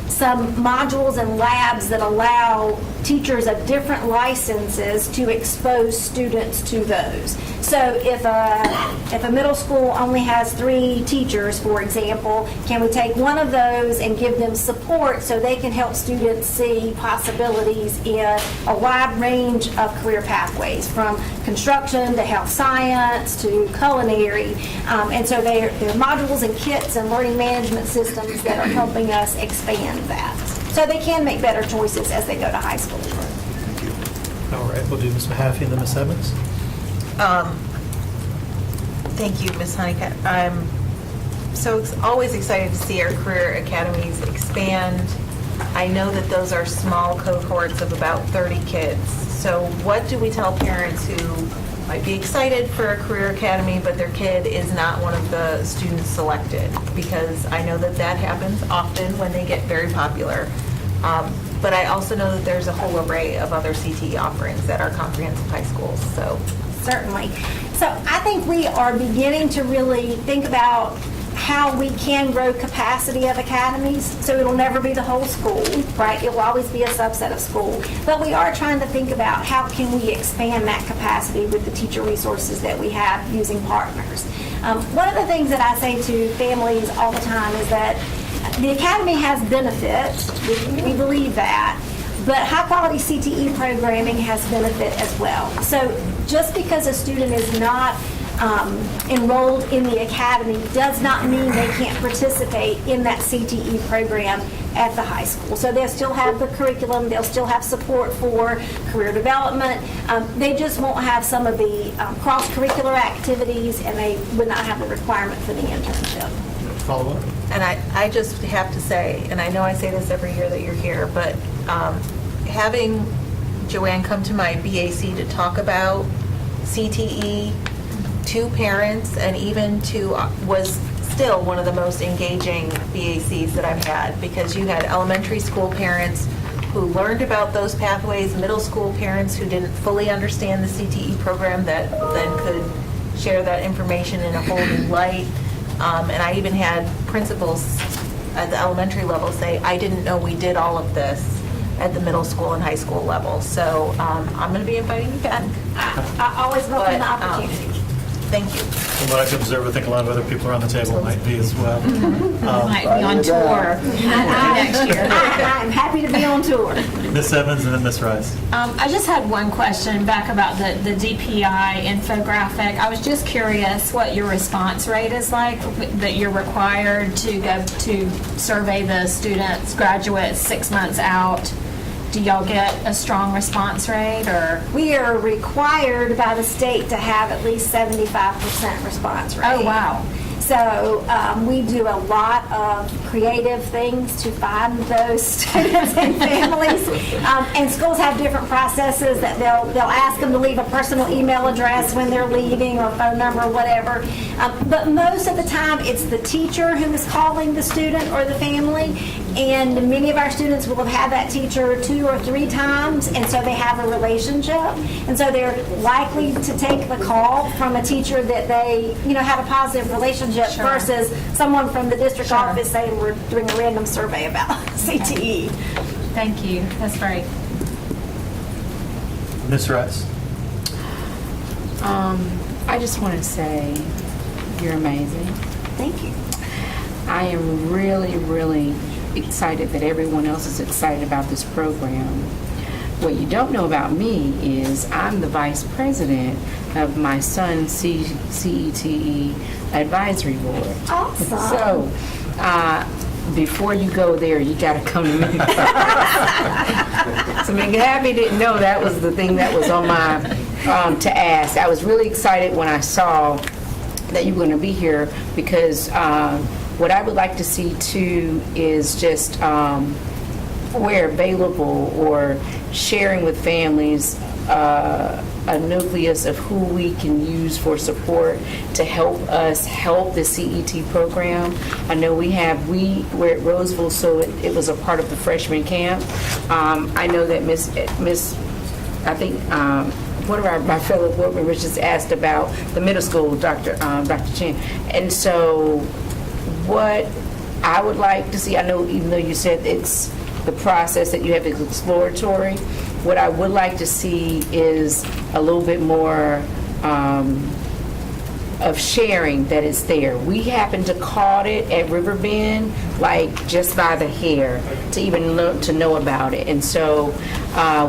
[SPEAKER 11] some modules and labs that allow teachers of different licenses to expose students to those. So if a middle school only has 3 teachers, for example, can we take one of those and give them support so they can help students see possibilities in a wide range of career pathways, from construction to health science to culinary. And so they're modules and kits and learning management systems that are helping us expand that, so they can make better choices as they go to high school.
[SPEAKER 1] All right, we'll do Ms. Mahaffey and then Ms. Evans.
[SPEAKER 6] Thank you, Ms. Honeycutt. I'm always excited to see our career academies expand. I know that those are small cohorts of about 30 kids. So what do we tell parents who might be excited for a career academy, but their kid is not one of the students selected? Because I know that happens often when they get very popular. But I also know that there's a whole array of other CTE offerings at our comprehensive high schools. So
[SPEAKER 11] Certainly. So I think we are beginning to really think about how we can grow capacity of academies, so it'll never be the whole school, right? It will always be a subset of school. But we are trying to think about how can we expand that capacity with the teacher resources that we have using partners. One of the things that I say to families all the time is that the academy has benefits, we believe that, but high-quality CTE programming has benefit as well. So just because a student is not enrolled in the academy does not mean they can't participate in that CTE program at the high school. So they'll still have the curriculum, they'll still have support for career development. They just won't have some of the cross-curricular activities, and they would not have a requirement for the internship.
[SPEAKER 1] follow up.
[SPEAKER 6] And I just have to say, and I know I say this every year that you're here, but having Joanne come to my BAC to talk about CTE to parents and even to, was still one of the most engaging BACs that I've had, because you had elementary school parents who learned about those pathways, middle school parents who didn't fully understand the CTE program that then could share that information in a whole new light. And I even had principals at the elementary level say, I didn't know we did all of this at the middle school and high school level. So I'm going to be inviting you back.
[SPEAKER 11] I always welcome the
[SPEAKER 6] But,
[SPEAKER 11] opportunity.
[SPEAKER 6] Thank you.
[SPEAKER 1] From what I can observe, I think a lot of other people around the table might be as well.
[SPEAKER 3] Might be on tour next year.
[SPEAKER 11] I'm happy to be on tour.
[SPEAKER 1] Ms. Evans and then Ms. Rice.
[SPEAKER 3] I just had one question back about the DPI infographic. I was just curious what your response rate is like, that you're required to go to survey the students, graduates 6 months out. Do y'all get a strong response rate, or?
[SPEAKER 11] We are required by the state to have at least 75% response rate.
[SPEAKER 3] Oh, wow.
[SPEAKER 11] So we do a lot of creative things to find those students and families. And schools have different processes that they'll ask them to leave a personal email address when they're leaving, or phone number, or whatever. But most of the time, it's the teacher who is calling the student or the family. And many of our students will have had that teacher 2 or 3 times, and so they have a relationship. And so they're likely to take the call from a teacher that they, had a positive relationship versus someone from the district office saying we're doing a random survey about CTE.
[SPEAKER 3] Thank you. That's great.
[SPEAKER 1] Ms. Rice.
[SPEAKER 12] I just want to say you're amazing.
[SPEAKER 11] Thank you.
[SPEAKER 12] I am really, really excited that everyone else is excited about this program. What you don't know about me is I'm the vice president of my son's CTE advisory board.
[SPEAKER 11] Awesome.
[SPEAKER 12] So, before you go there, you got to come to me. So McGabby didn't know that was the thing that was on my to ask. I was really excited when I saw that you were going to be here, because what I would like to see too is just where available, or sharing with families a nucleus of who we can use for support to help us help the CET program. I know we're at Roseville, so it was a part of the freshman camp. I know that I think one of my fellow board members just asked about the middle school, Dr. Chen. And so what I would like to see, I know even though you said it's the process that you have is exploratory, what I would like to see is a little bit more of sharing that is there. We happen to caught it at Riverbend, like just by the hair, to even to know about it. And so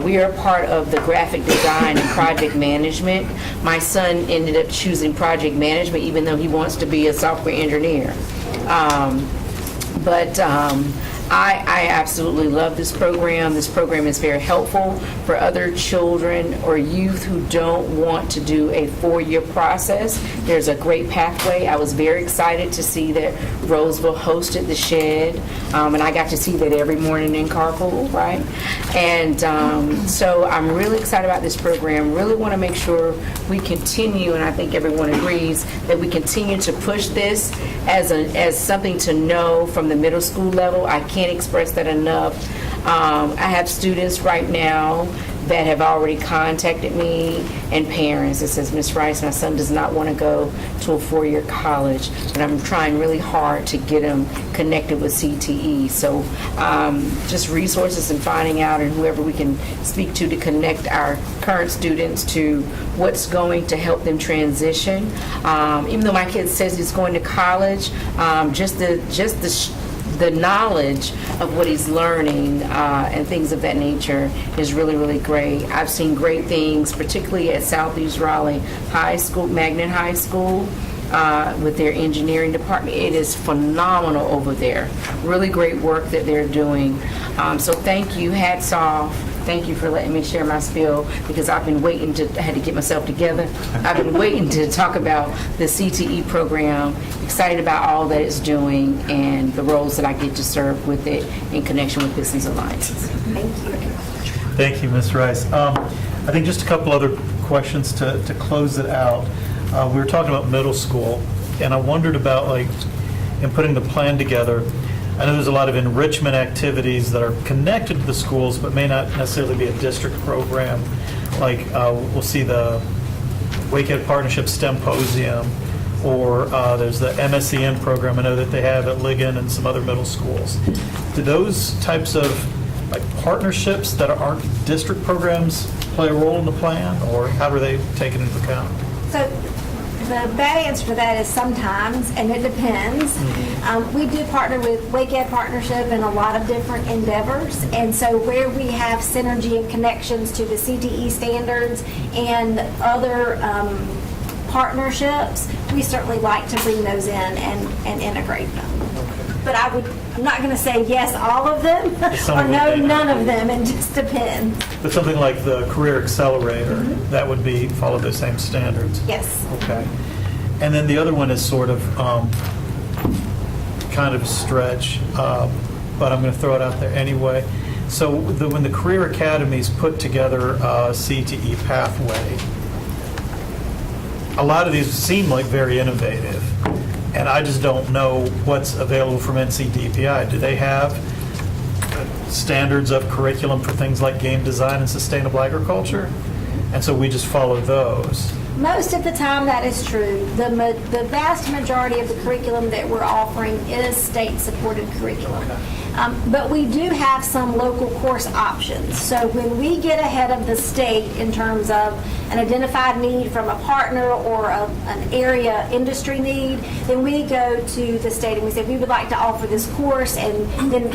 [SPEAKER 12] we are part of the graphic design and project management. My son ended up choosing project management, even though he wants to be a software engineer. I absolutely love this program. This program is very helpful for other children or youth who don't want to do a 4-year process. There's a great pathway. I was very excited to see that Roseville hosted the shed, and I got to see that every morning in carpool, right? And so I'm really excited about this program. Really want to make sure we continue, and I think everyone agrees, that we continue to push this as something to know from the middle school level. I can't express that enough. I have students right now that have already contacted me, and parents that says, Ms. Rice, my son does not want to go to a 4-year college, and I'm trying really hard to get him connected with CTE. So just resources and finding out, and whoever we can speak to connect our current students to what's going to help them transition. Even though my kid says he's going to college, just the knowledge of what he's learning and things of that nature is really, really great. I've seen great things, particularly at Southeast Raleigh High School, Magnet High School, with their engineering department. It is phenomenal over there. Really great work that they're doing. So thank you. Hats off Thank you for letting me share my spiel, because I've been waiting to, I had to get myself together. I've been waiting to talk about the CTE program, excited about all that it's doing and the roles that I get to serve with it in connection with Business Alliances.
[SPEAKER 11] Thank you.
[SPEAKER 1] Thank you, Ms. Rice. I think just a couple other questions to close it out. We were talking about middle school, and I wondered about, like, in putting the plan together, I know there's a lot of enrichment activities that are connected to the schools, but may not necessarily be a district program. Like, we'll see the Wakehead Partnership Stemposium, or there's the MSEN program I know that they have at Ligon and some other middle schools. Do those types of like partnerships that aren't district programs play a role in the plan, or how are they taken into account?
[SPEAKER 11] So the bad answer to that is sometimes, and it depends. We do partner with Wakehead Partnership in a lot of different endeavors, and so where we have synergy and connections to the CTE standards and other partnerships, we certainly like to bring those in and integrate them. But I'm not going to say yes, all of them, or no, none of them, it just depends.
[SPEAKER 1] But something like the Career Accelerator, that would be follow those same standards?
[SPEAKER 11] Yes.
[SPEAKER 1] Okay. And then the other one is sort of kind of a stretch, but I'm going to throw it out there anyway. So when the Career Academies put together a CTE pathway, a lot of these seem like very innovative, and I just don't know what's available from NCDPI. Do they have standards of curriculum for things like game design and sustainable agriculture? And so we just follow those.
[SPEAKER 11] Most of the time that is true. The vast majority of the curriculum that we're offering is state-supported curriculum. But we do have some local course options. So when we get ahead of the state in terms of an identified need from a partner or an area industry need, then we go to the state and we say, we would like to offer this course, and then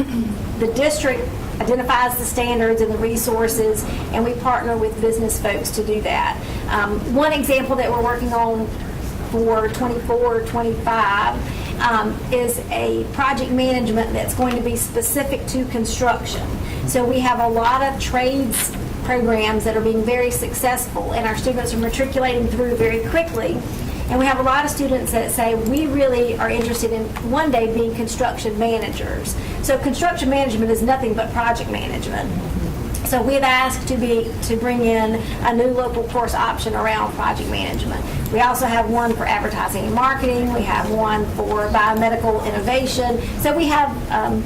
[SPEAKER 11] the district identifies the standards and the resources, and we partner with business folks to do that. One example that we're working on for 24-25 is a project management that's going to be specific to construction. So we have a lot of trades programs that are being very successful, and our students are matriculating through very quickly. And we have a lot of students that say, we really are interested in one day being construction managers. So construction management is nothing but project management. So we've asked to bring in a new local course option around project management. We also have one for advertising and marketing. We have one for biomedical innovation. So we have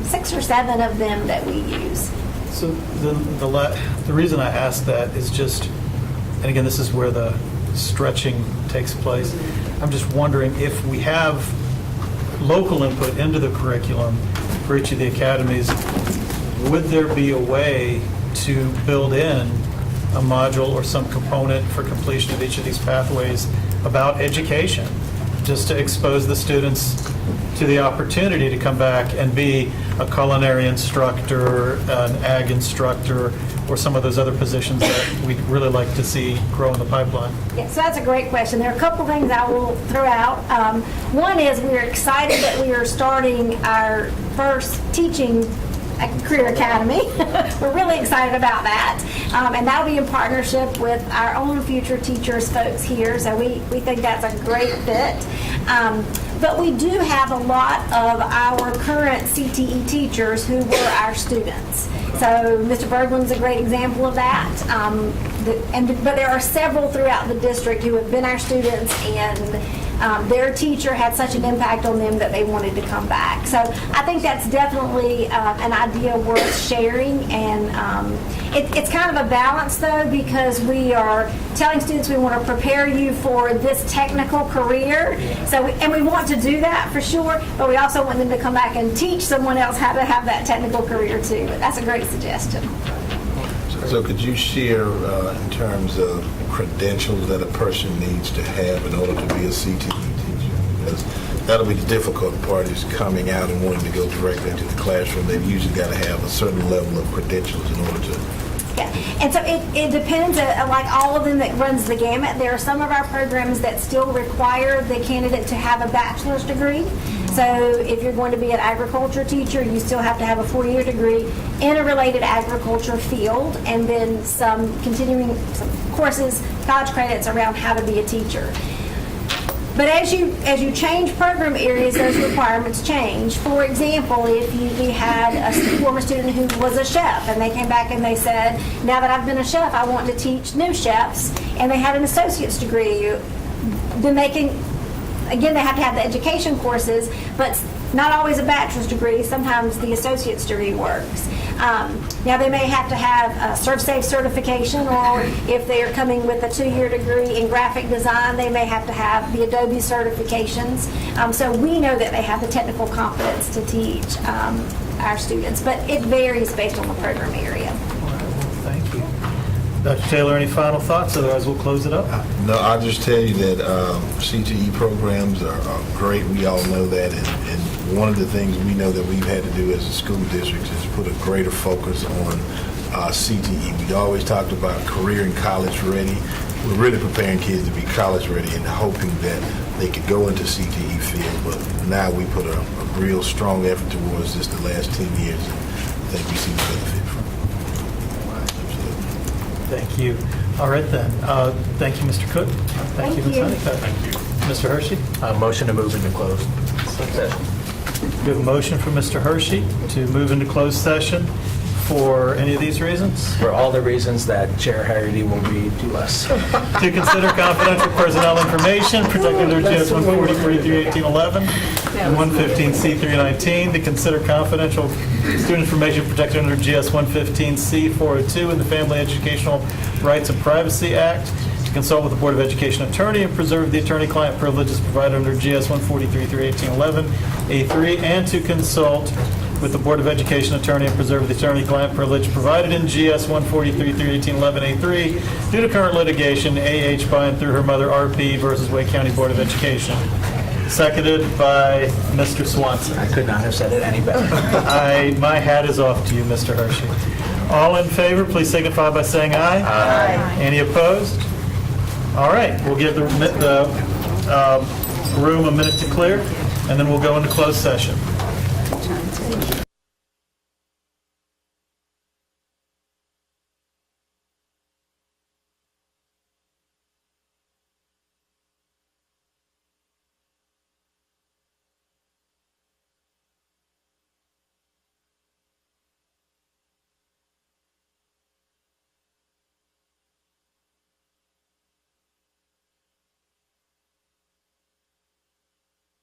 [SPEAKER 11] 6 or 7 of them that we use.
[SPEAKER 1] So the reason I ask that is just, and again, this is where the stretching takes place. I'm just wondering if we have local input into the curriculum for each of the academies, would there be a way to build in a module or some component for completion of each of these pathways about education, just to expose the students to the opportunity to come back and be a culinary instructor, an ag instructor, or some of those other positions that we'd really like to see grow in the pipeline?
[SPEAKER 11] Yeah, so that's a great question. There are a couple things I will throw out. One is we're excited that we are starting our first teaching Career Academy. We're really excited about that. And that'll be in partnership with our own future teachers folks here. So we think that's a great fit. But we do have a lot of our current CTE teachers who were our students. So Mr. Berglund's a great example of that. But there are several throughout the district who have been our students, and their teacher had such an impact on them that they wanted to come back. So I think that's definitely an idea worth sharing. And it's kind of a balance, though, because we are telling students we want to prepare you for this technical career. And we want to do that for sure, but we also want them to come back and teach someone else how to have that technical career too. But that's a great suggestion.
[SPEAKER 5] So could you share in terms of credentials that a person needs to have in order to be a CTE teacher? Because that'll be the difficult part, is coming out and wanting to go directly into the classroom. They've usually got to have a certain level of credentials in order to.
[SPEAKER 11] Yeah, and so it depends, like all of them, that runs the gamut. There are some of our programs that still require the candidate to have a bachelor's degree. So if you're going to be an agriculture teacher, you still have to have a 4-year degree in a related agriculture field, and then some continuing some courses, college credits around how to be a teacher. But as you change program areas, those requirements change. For example, if we had a former student who was a chef, and they came back and they said, now that I've been a chef, I want to teach new chefs, and they had an associate's degree, then they can, again, they have to have the education courses, but not always a bachelor's degree. Sometimes the associate's degree works. Now, they may have to have a ServSafe certification, or if they are coming with a 2-year degree in graphic design, they may have to have the Adobe certifications. So we know that they have the technical competence to teach our students, but it varies based on the program area.
[SPEAKER 1] Thank you. Dr. Taylor, any final thoughts? Otherwise, we'll close it up.
[SPEAKER 5] No, I'll just tell you that CTE programs are great. We all know that. And one of the things we know that we've had to do as a school district is put a greater focus on CTE. We always talked about career and college ready. We're really preparing kids to be college ready and hoping that they could go into CTE field. But now we put a real strong effort towards this the last 10 years, and I think we see the benefit from it.
[SPEAKER 1] Thank you. All right, then. Thank you, Mr. Cook. Thank you, Ms. Honeycutt. Thank you. Mr. Hershey?
[SPEAKER 7] Motion to move into closed session.
[SPEAKER 1] We have a motion from Mr. Hershey to move into closed session for any of these reasons?
[SPEAKER 7] For all the reasons that Chair Harity will read to us.
[SPEAKER 1] To consider confidential personnel information protected under GS 143-1811 and 115C-319, to consider confidential student information protected under GS 115C-402 and the Family Educational Rights and Privacy Act, to consult with the Board of Education attorney and preserve the attorney-client privileges provided under GS 143-1811A3, and to consult with the Board of Education attorney and preserve the attorney-client privilege provided in GS 143-1811A3 due to current litigation, AH by and through her mother, RP versus Wake County Board of Education. Seconded by Mr. Swanson.
[SPEAKER 7] I could not have said it any better.
[SPEAKER 1] My hat is off to you, Mr. Hershey. All in favor, please signify by saying aye. Aye. Any opposed? All right, we'll give the room a minute to clear, and then we'll go into closed session.